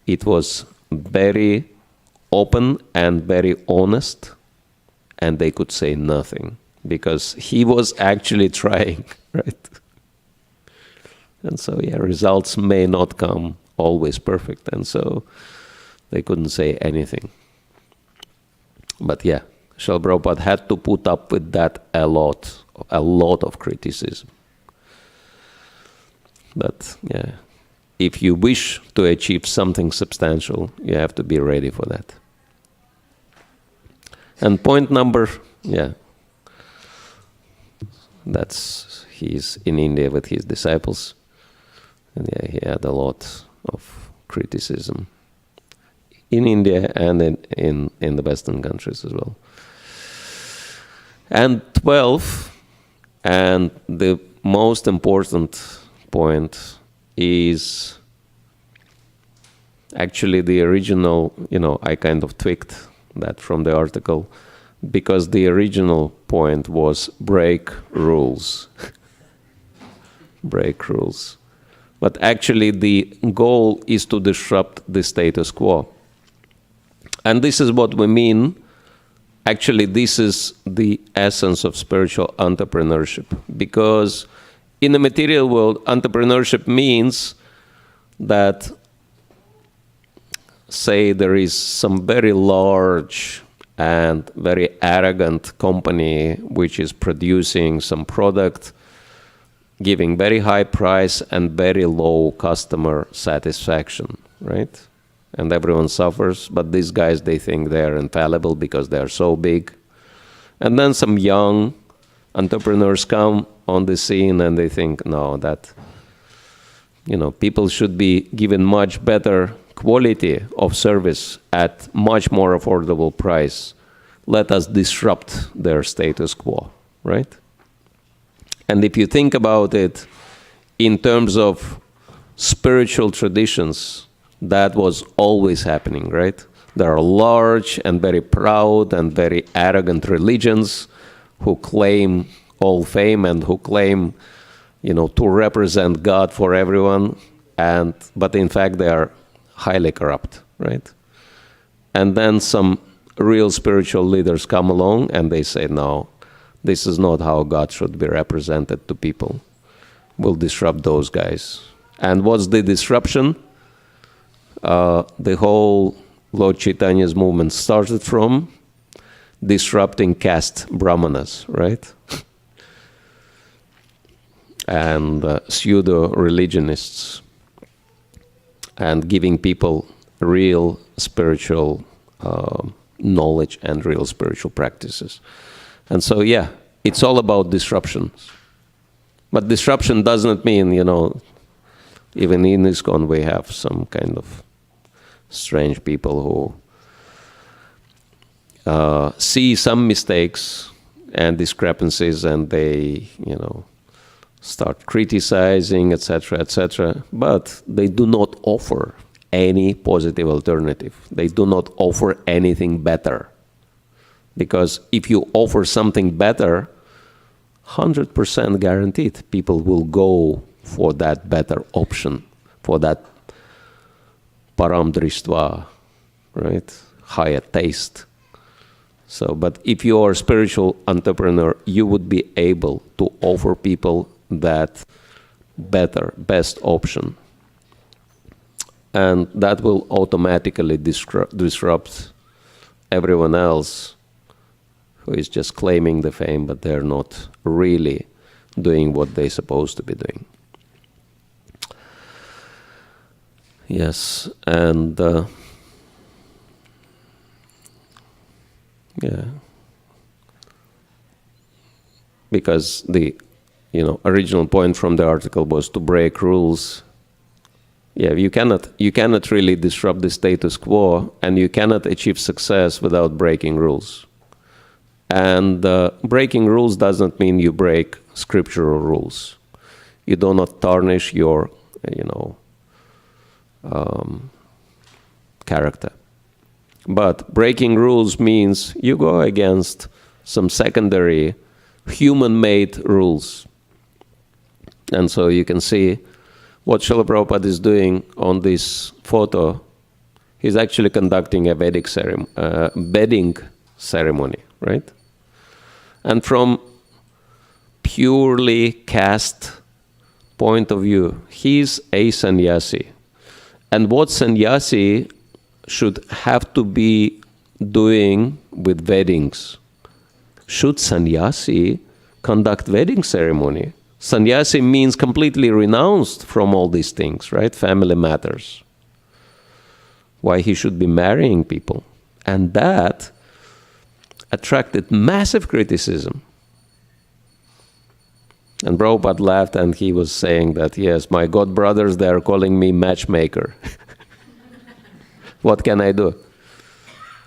it was very open and very honest, and they could say nothing, because he was actually trying, right? And so, results may not come always perfect, and so they couldn't say anything. But Srila Prabhupada had to put up with that a lot of criticism. But if you wish to achieve something substantial, you have to be ready for that. And point number, that's he's in India with his disciples, and he had a lot of criticism in India and in the Western countries as well. And 12, and the most important point is actually the original, I kind of tweaked that from the article, because the original point was break rules. Break rules. But actually the goal is to disrupt the status quo. And this is what we mean. Actually, this is the essence of spiritual entrepreneurship, because in the material world, entrepreneurship means that, say, there is some very large and very arrogant company which is producing some product, giving very high price and very low customer satisfaction, right? And everyone suffers, but these guys, they think they're infallible because they're so big. And then some young entrepreneurs come on the scene and they think, no, that, people should be given much better quality of service at much more affordable price. Let us disrupt their status quo, right? And if you think about it in terms of spiritual traditions, that was always happening, right? There are large and very proud and very arrogant religions who claim all fame and who claim, to represent God for everyone, but in fact they are highly corrupt, right? And then some real spiritual leaders come along and they say, no, this is not how God should be represented to people. We'll disrupt those guys. And what's the disruption? The whole Lord Chaitanya's movement started from disrupting caste brahmanas, right? And pseudo-religionists, and giving people real spiritual knowledge and real spiritual practices. And so, yeah, it's all about disruptions. But disruption doesn't mean, even in ISKCON we have some kind of strange people who see some mistakes and discrepancies and they, start criticizing, etc., etc., but they do not offer any positive alternative. They do not offer anything better. Because if you offer something better, 100% guaranteed people will go for that better option, for that param drishtva, right? Higher taste. So, but if you are a spiritual entrepreneur, you would be able to offer people that best option. And that will automatically disrupt everyone else who is just claiming the fame, but they're not really doing what they're supposed to be doing. Yes, and yeah, because the original point from the article was to break rules. Yeah, you cannot really disrupt the status quo, and you cannot achieve success without breaking rules. And breaking rules doesn't mean you break scriptural rules. You do not tarnish your, character. But breaking rules means you go against some secondary human-made rules. And so you can see what Srila Prabhupada is doing on this photo. He's actually conducting a Vedic bedding ceremony, right? And from purely caste point of view, he's a sannyasi. And what sannyasi should have to be doing with weddings? Should sannyasi conduct wedding ceremony? Sannyasi means completely renounced from all these things, right? Family matters. Why he should be marrying people. And that attracted massive criticism. And Prabhupada laughed and he was saying that, yes, my god brothers, they are calling me matchmaker. What can I do?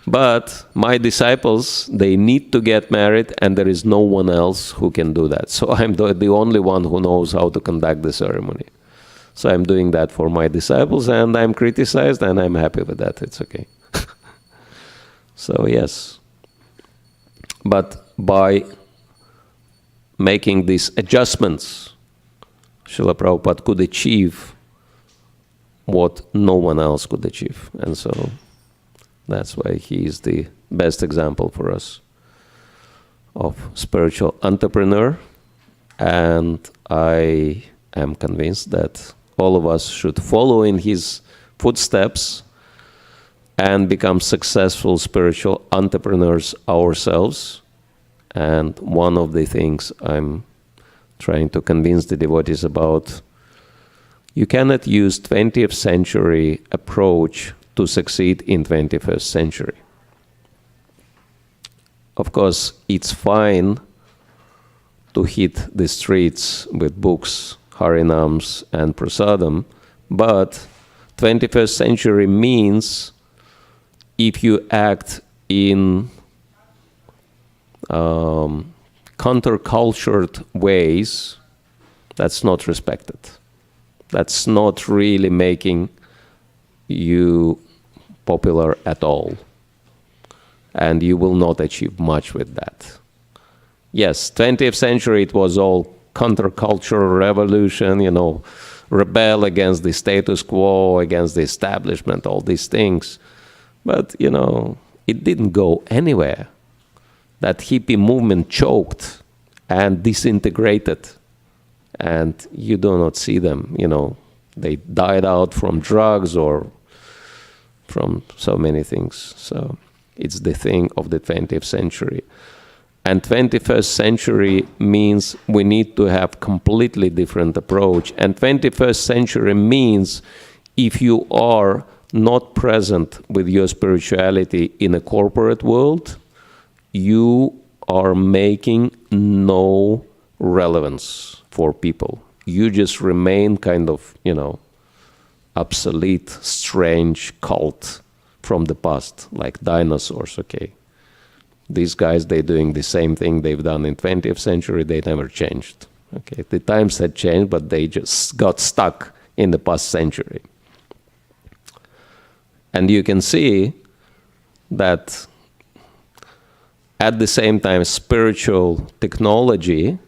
But my disciples, they need to get married and there is no one else who can do that. So I'm the only one who knows how to conduct the ceremony. So I'm doing that for my disciples and I'm criticized and I'm happy with that. It's okay. So yes. But by making these adjustments, Srila Prabhupada could achieve what no one else could achieve. And so that's why he is the best example for us of spiritual entrepreneur. And I am convinced that all of us should follow in his footsteps and become successful spiritual entrepreneurs ourselves. And one of the things I'm trying to convince the devotees about, you cannot use 20th century approach to succeed in 21st century. Of course, it's fine to hit the streets with books, harinams, and prasadam, but 21st century means if you act in countercultured ways, that's not respected. That's not really making you popular at all. And you will not achieve much with that. Yes, 20th century, it was all countercultural revolution, rebel against the status quo, against the establishment, all these things. But, it didn't go anywhere. That hippie movement choked and disintegrated. And you do not see them, They died out from drugs or from so many things. So it's the thing of the 20th century. And 21st century means we need to have completely different approach. And 21st century means if you are not present with your spirituality in a corporate world, you are making no relevance for people. You just remain kind of, obsolete, strange cult from the past, like dinosaurs, okay? These guys, they're doing the same thing they've done in 20th century, they never changed. Okay, the times had changed, but they just got stuck in the past century. And you can see that at the same time, spiritual technology,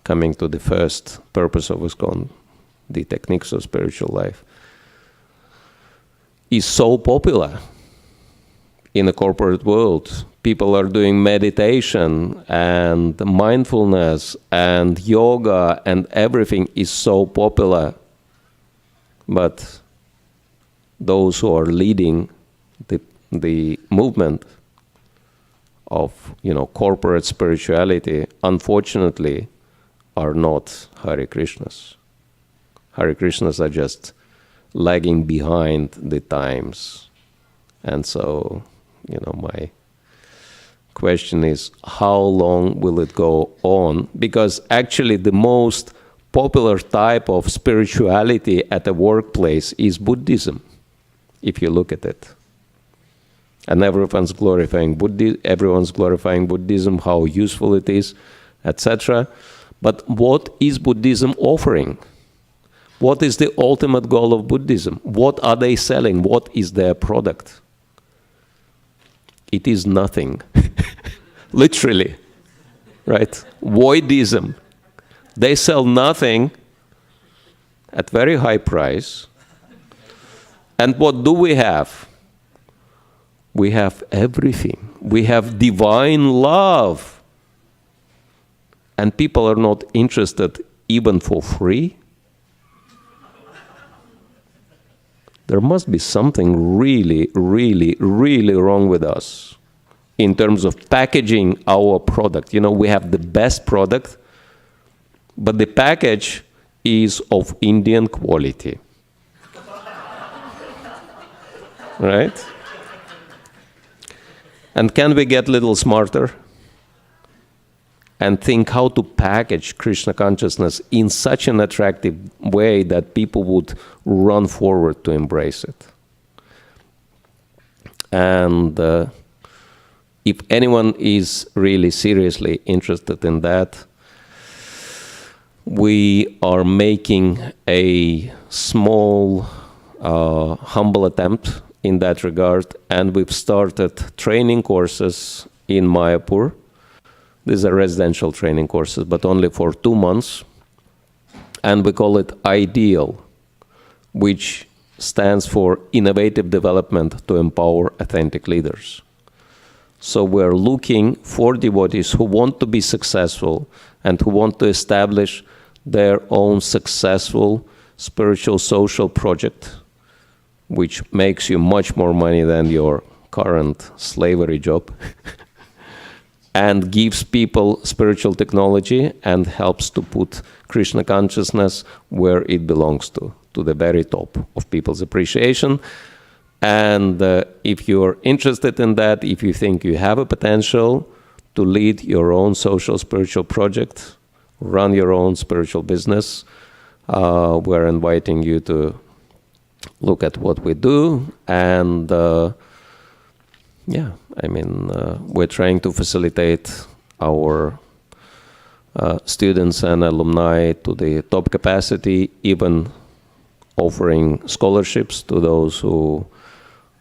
coming to the first purpose of ISKCON, the techniques of spiritual life, is so popular in the corporate world. People are doing meditation and mindfulness and yoga and everything is so popular. But those who are leading the movement of corporate spirituality, unfortunately, are not Hare Krishnas. Hare Krishnas are just lagging behind the times. And so, my question is, how long will it go on? Because actually the most popular type of spirituality at a workplace is Buddhism, if you look at it. And everyone's glorifying Buddhism, how useful it is, etc. But what is Buddhism offering? What is the ultimate goal of Buddhism? What are they selling? What is their product? It is nothing. Literally. Right? Voidism. They sell nothing at very high price. And what do we have? We have everything. We have divine love. And people are not interested even for free. There must be something really, really, really wrong with us in terms of packaging our product. We have the best product, but the package is of Indian quality. Right? And can we get a little smarter and think how to package Krishna consciousness in such an attractive way that people would run forward to embrace it? And if anyone is really seriously interested in that, we are making a small, humble attempt in that regard, and we've started training courses in Mayapur. These are residential training courses, but only for 2 months. And we call it IDEAL, which stands for Innovative Development to Empower Authentic Leaders. So we're looking for devotees who want to be successful and who want to establish their own successful spiritual social project, which makes you much more money than your current slavery job. and gives people spiritual technology and helps to put Krishna consciousness where it belongs to the very top of people's appreciation. And if you're interested in that, if you think you have a potential to lead your own social spiritual project, run your own spiritual business, we're inviting you to look at what we do. And we're trying to facilitate our students and alumni to the top capacity, even offering scholarships to those who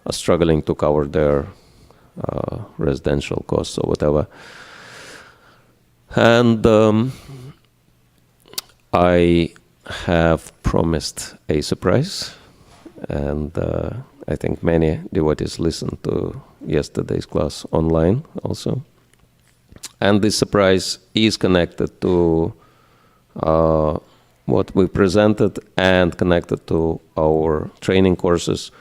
are struggling to cover their residential costs or whatever. And I have promised a surprise, and I think many devotees listened to yesterday's class online also. And this surprise is connected to what we presented and connected to our training courses.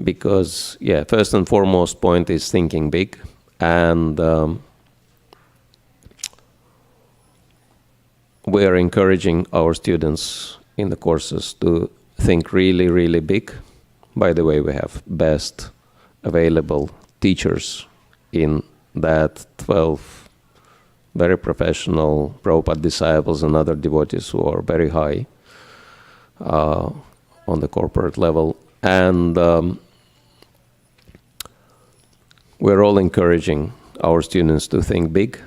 Because, first and foremost point is thinking big. And we are encouraging our students in the courses to think really, really big. By the way, we have best available teachers in that 12 very professional Prabhupada disciples and other devotees who are very high on the corporate level. And we're all encouraging our students to think big.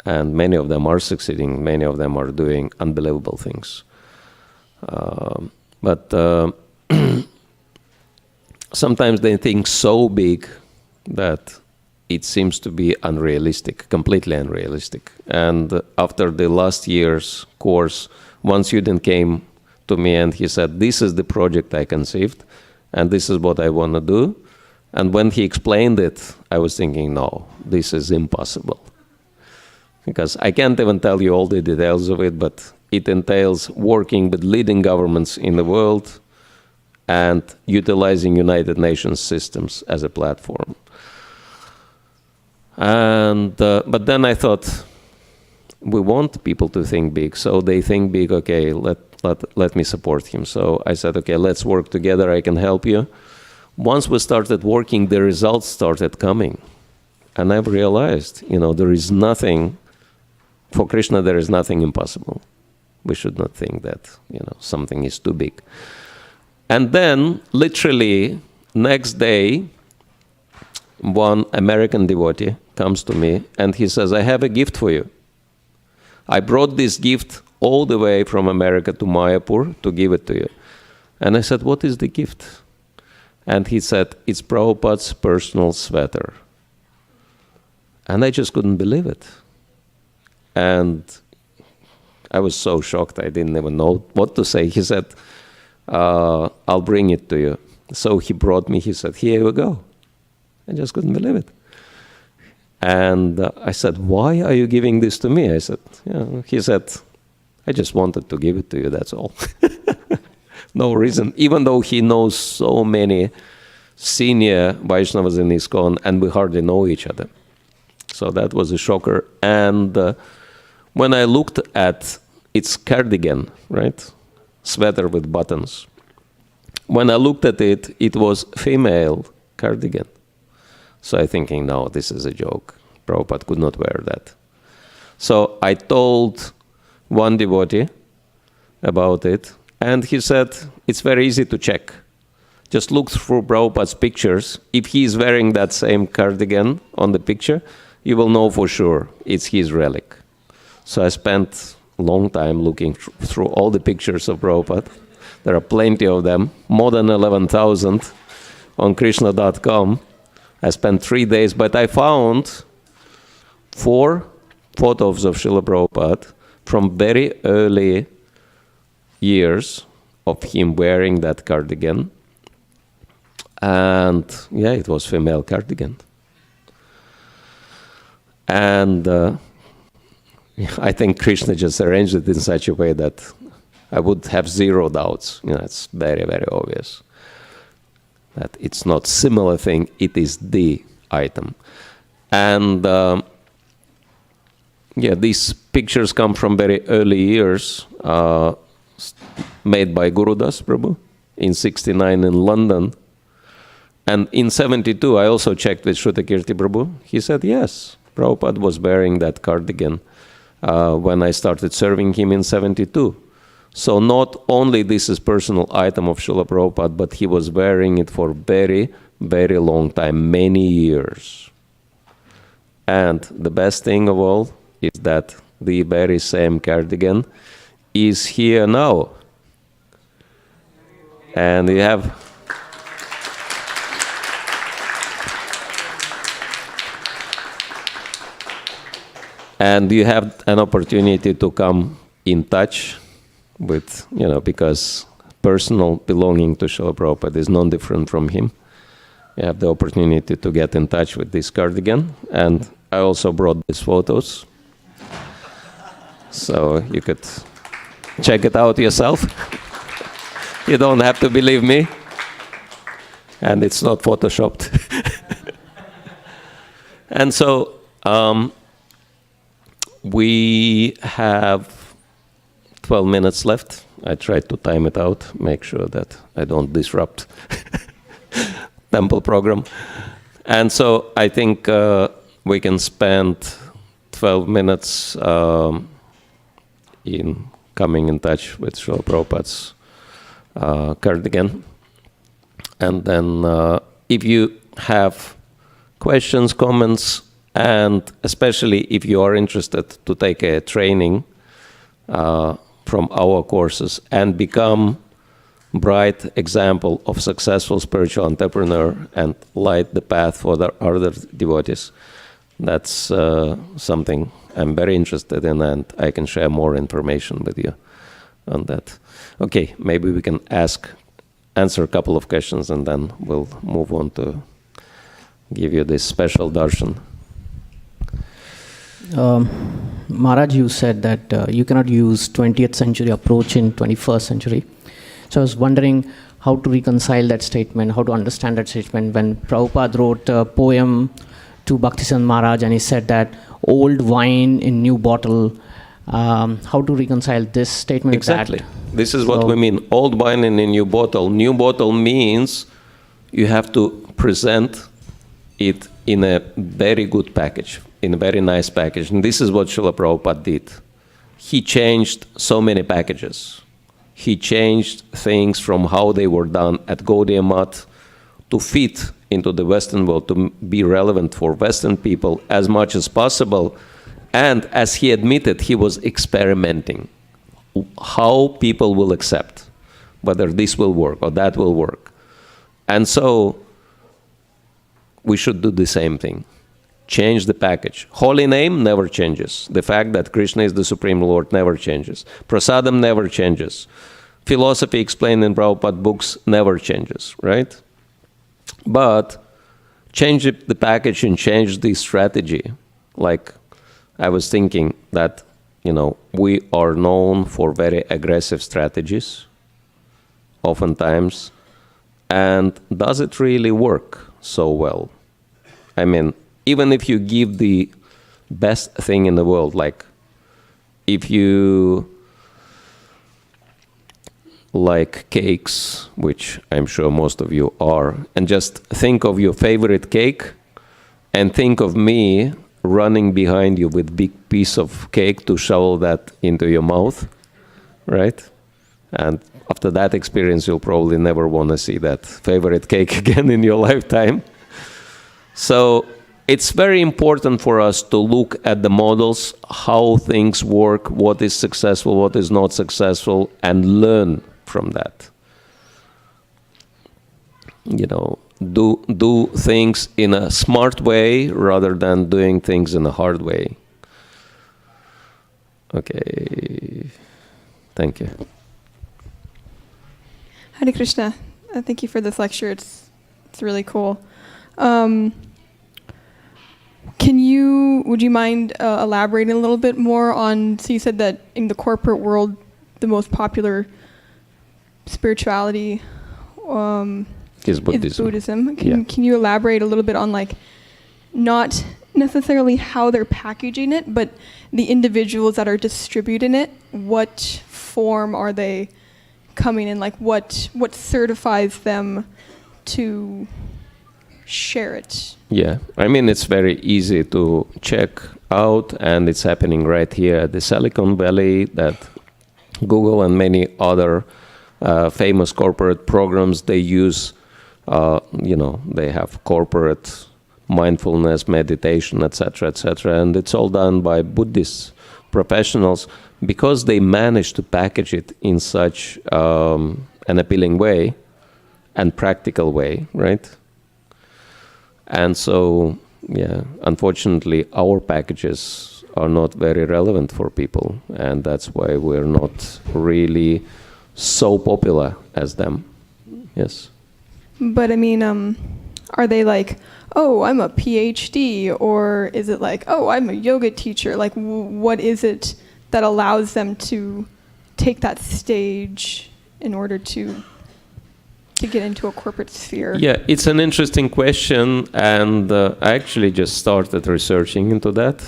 And many of them are succeeding. Many of them are doing unbelievable things. But sometimes they think so big that it seems to be unrealistic, completely unrealistic. And after the last year's course, one student came to me and he said, "This is the project I conceived, and this is what I want to do." And when he explained it, I was thinking, no, this is impossible. Because I can't even tell you all the details of it, but it entails working with leading governments in the world and utilizing United Nations systems as a platform. And but then I thought, we want people to think big, so they think big. Okay, let me support him. So I said, okay, let's work together. I can help you. Once we started working, the results started coming, and I've realized, there is nothing for Krishna. There is nothing impossible. We should not think that something is too big. And then, literally, next day, one American devotee comes to me and he says, "I have a gift for you. I brought this gift all the way from America to Mayapur to give it to you." And I said, "What is the gift?" And he said, "It's Prabhupada's personal sweater." And I just couldn't believe it. And I was so shocked, I didn't even know what to say. He said, "I'll bring it to you." So he brought me, he said, "Here you go." I just couldn't believe it. And I said, "Why are you giving this to me?" I said, He said, "I just wanted to give it to you, that's all." No reason, even though he knows so many senior Vaishnavas in ISKCON, and we hardly know each other. So that was a shocker. And when I looked at its cardigan, right, sweater with buttons, when I looked at it, it was female cardigan. So I'm thinking, no, this is a joke. Prabhupada could not wear that. So I told one devotee about it, and he said, it's very easy to check. Just look through Prabhupada's pictures. If he is wearing that same cardigan on the picture, you will know for sure it's his relic. So I spent a long time looking through all the pictures of Prabhupada. There are plenty of them, more than 11,000 on Krishna.com. I spent 3 days, but I found 4 photos of Srila Prabhupada from very early years of him wearing that cardigan. And it was female cardigan. And I think Krishna just arranged it in such a way that I would have zero doubts. It's very, very obvious that it's not similar thing, it is the item. And yeah, these pictures come from very early years, made by Gurudas Prabhu in 69 in London. And in 72, I also checked with Shrutakirti Prabhu. He said, yes, Prabhupada was wearing that cardigan when I started serving him in 72. So not only this is personal item of Srila Prabhupada, but he was wearing it for very, very long time, many years. And the best thing of all is that the very same cardigan is here now. And you have an opportunity to come in touch with, because personal belonging to Srila Prabhupada is non-different from him. You have the opportunity to get in touch with this cardigan. And I also brought these photos. So you could check it out yourself. You don't have to believe me. And it's not photoshopped. And so we have 12 minutes left. I tried to time it out, make sure that I don't disrupt temple program. And so I think we can spend 12 minutes in coming in touch with Srila Prabhupada's cardigan. And then if you have questions, comments, and especially if you are interested to take a training from our courses and become bright example of successful spiritual entrepreneur and light the path for the other devotees, that's something I'm very interested in, and I can share more information with you on that. Okay, maybe we can answer a couple of questions, and then we'll move on to give you this special darshan. Maharaj, you said that you cannot use 20th century approach in 21st century. So I was wondering how to reconcile that statement, how to understand that statement. When Prabhupada wrote a poem to Bhaktisiddhanta Maharaj and he said that old wine in new bottle, how to reconcile this statement exactly. with that? This is what we mean, old wine in a new bottle. New bottle means you have to present it in a very good package, in a very nice package. And this is what Srila Prabhupada did. He changed so many packages. He changed things from how they were done at Gaudiya Math to fit into the Western world, to be relevant for Western people as much as possible. And as he admitted, he was experimenting how people will accept, whether this will work or that will work. And so we should do the same thing. Change the package. Holy name never changes. The fact that Krishna is the Supreme Lord never changes. Prasadam never changes. Philosophy explained in Prabhupada books never changes, right? But change the package and change the strategy. Like I was thinking that, we are known for very aggressive strategies, oftentimes. And does it really work so well? I mean, even if you give the best thing in the world, like if you like cakes, which I'm sure most of you are, and just think of your favorite cake and think of me running behind you with big piece of cake to shovel that into your mouth, right? And after that experience, you'll probably never want to see that favorite cake again in your lifetime. So it's very important for us to look at the models, how things work, what is successful, what is not successful, and learn from that. Do things in a smart way rather than doing things in a hard way. Okay, thank you. Hare Krishna. Thank you for this lecture. It's really cool. Would you mind elaborating a little bit more on, so you said that in the corporate world, the most popular spirituality is Buddhism. Can you elaborate a little bit on not necessarily how they're packaging it, but the individuals that are distributing it, what form are they coming in? Like what certifies them to share it? Yeah, I mean, it's very easy to check out, and it's happening right here at the Silicon Valley, that Google and many other famous corporate programs, they use, they have corporate mindfulness, meditation, etc., and it's all done by Buddhist professionals, because they manage to package it in such an appealing way and practical way, right? And so, yeah, unfortunately, our packages are not very relevant for people, and that's why we're not really so popular as them. Yes. But I mean, are they like, oh, I'm a PhD, or is it like, oh, I'm a yoga teacher? Like, what is it that allows them to take that stage in order to get into a corporate sphere? Yeah, it's an interesting question, and I actually just started researching into that,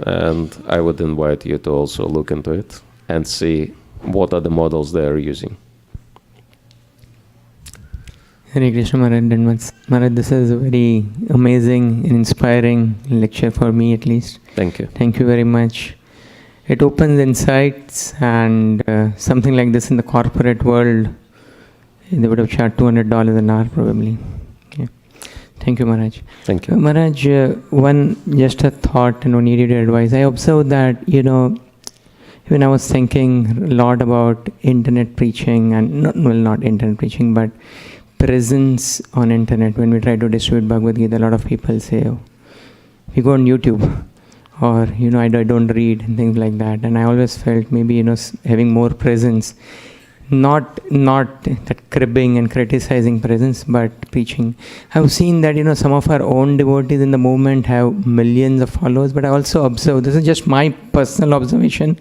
and I would invite you to also look into it and see what are the models they are using. Hare Krishna Maharaj. Maharaj, this is a very amazing and inspiring lecture for me, at least. Thank you. Thank you very much. It opens insights, and something like this in the corporate world, they would have charged $200 an hour probably. Yeah. Thank you, Maharaj. Thank you. Maharaj, just a thought and one needed advice. I observed that, when I was thinking a lot about internet preaching, and not internet preaching, but presence on internet, when we try to distribute Bhagavad Gita, a lot of people say, oh, we go on YouTube, or, I don't read, and things like that. And I always felt maybe, having more presence, not that cribbing and criticizing presence, but preaching. I've seen that, some of our own devotees in the movement have millions of followers, but I also observe, this is just my personal observation,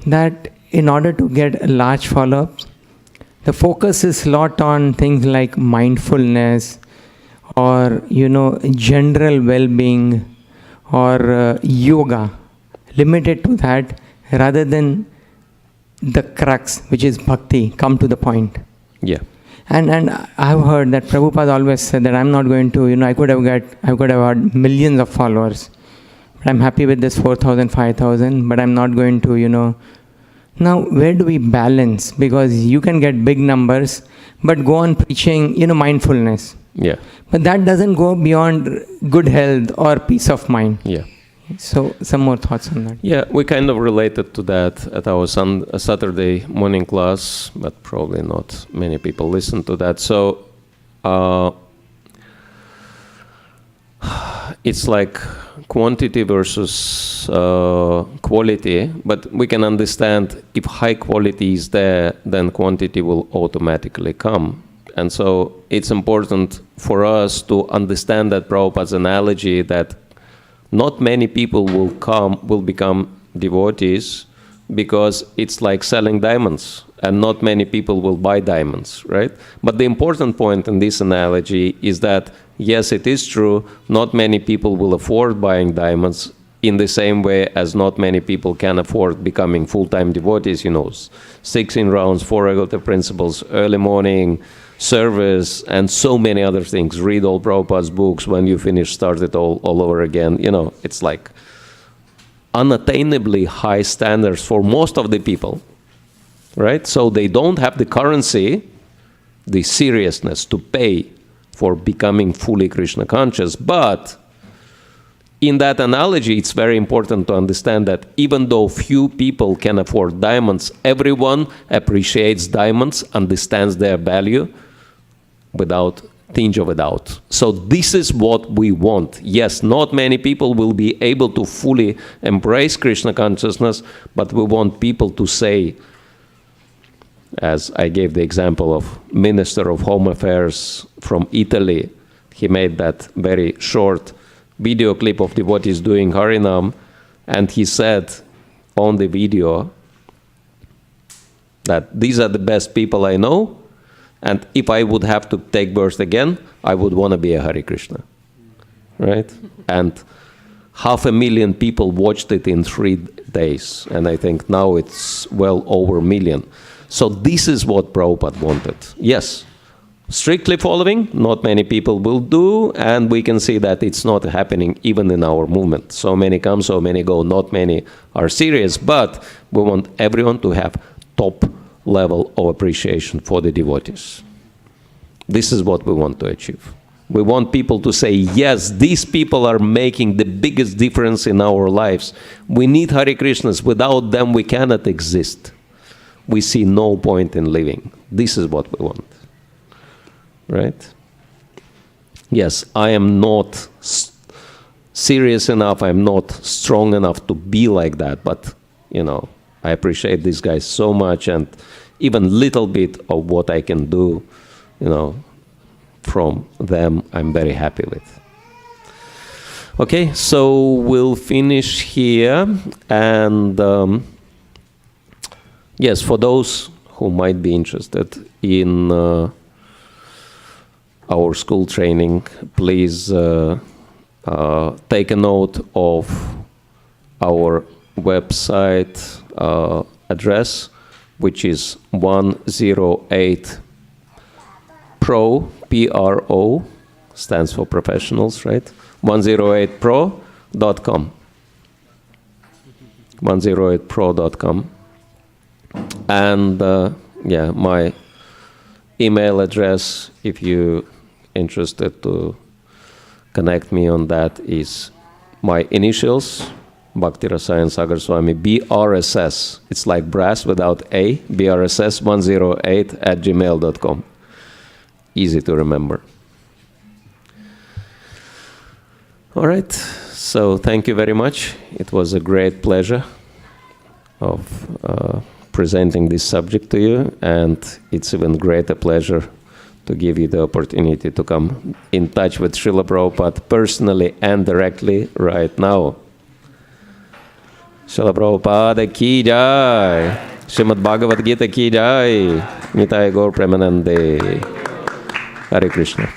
that in order to get a large follow-up, the focus is a lot on things like mindfulness, or, general well-being, or yoga, limited to that, rather than the crux, which is bhakti, come to the point. Yeah. And I've heard that Prabhupada always said that I'm not going to, I could have had millions of followers, but I'm happy with this 4,000, 5,000, but I'm not going to, Now, where do we balance? Because you can get big numbers, but go on preaching, mindfulness. Yeah. But that doesn't go beyond good health or peace of mind. Yeah. So, some more thoughts on that. Yeah, we kind of related to that at our Saturday morning class, but probably not many people listen to that. So, it's like quantity versus quality, but we can understand if high quality is there, then quantity will automatically come. And so it's important for us to understand that Prabhupada's analogy that not many people will become devotees, because it's like selling diamonds, and not many people will buy diamonds, right? But the important point in this analogy is that, yes, it is true, not many people will afford buying diamonds, in the same way as not many people can afford becoming full-time devotees, 16 rounds, 4 regulative principles, early morning, service, and so many other things. Read all Prabhupada's books. When you finish, start it all over again. It's like unattainably high standards for most of the people, right? So they don't have the currency, the seriousness to pay for becoming fully Krishna conscious. But in that analogy, it's very important to understand that even though few people can afford diamonds, everyone appreciates diamonds, understands their value, without tinge of a doubt. So this is what we want. Yes, not many people will be able to fully embrace Krishna consciousness, but we want people to say, as I gave the example of Minister of Home Affairs from Italy, he made that very short video clip of devotees doing Harinam, and he said on the video that these are the best people I know, and if I would have to take birth again, I would want to be a Hare Krishna, right? And 500,000 people watched it in 3 days. And I think now it's well over a million. So this is what Prabhupada wanted. Yes, strictly following, not many people will do, and we can see that it's not happening even in our movement. So many come, so many go, not many are serious, but we want everyone to have top level of appreciation for the devotees. This is what we want to achieve. We want people to say, yes, these people are making the biggest difference in our lives. We need Hare Krishnas. Without them, we cannot exist. We see no point in living. This is what we want. Right? Yes, I am not serious enough, I'm not strong enough to be like that, but, you know, I appreciate these guys so much, and even little bit of what I can do, you know, from them, I'm very happy with. Okay, so we'll finish here, and yes, for those who might be interested in our school training, please take a note of our website address, which is 108 Pro, P-R-O, stands for professionals, right? 108pro.com. 108pro.com. And yeah, my email address, if you're interested to connect me on that, is my initials, Bhakti Rasayana Sagar Swami, BRSS. It's like brass without A, BRSS108@gmail.com. Easy to remember. All right, so thank you very much. It was a great pleasure of presenting this subject to you, and it's even greater pleasure to give you the opportunity to come in touch with Srila Prabhupada personally and directly right now. Srila Prabhupada ki jai, Srimad Bhagavad Gita ki jai, Nitai Gaur Premanande, Hare Krishna.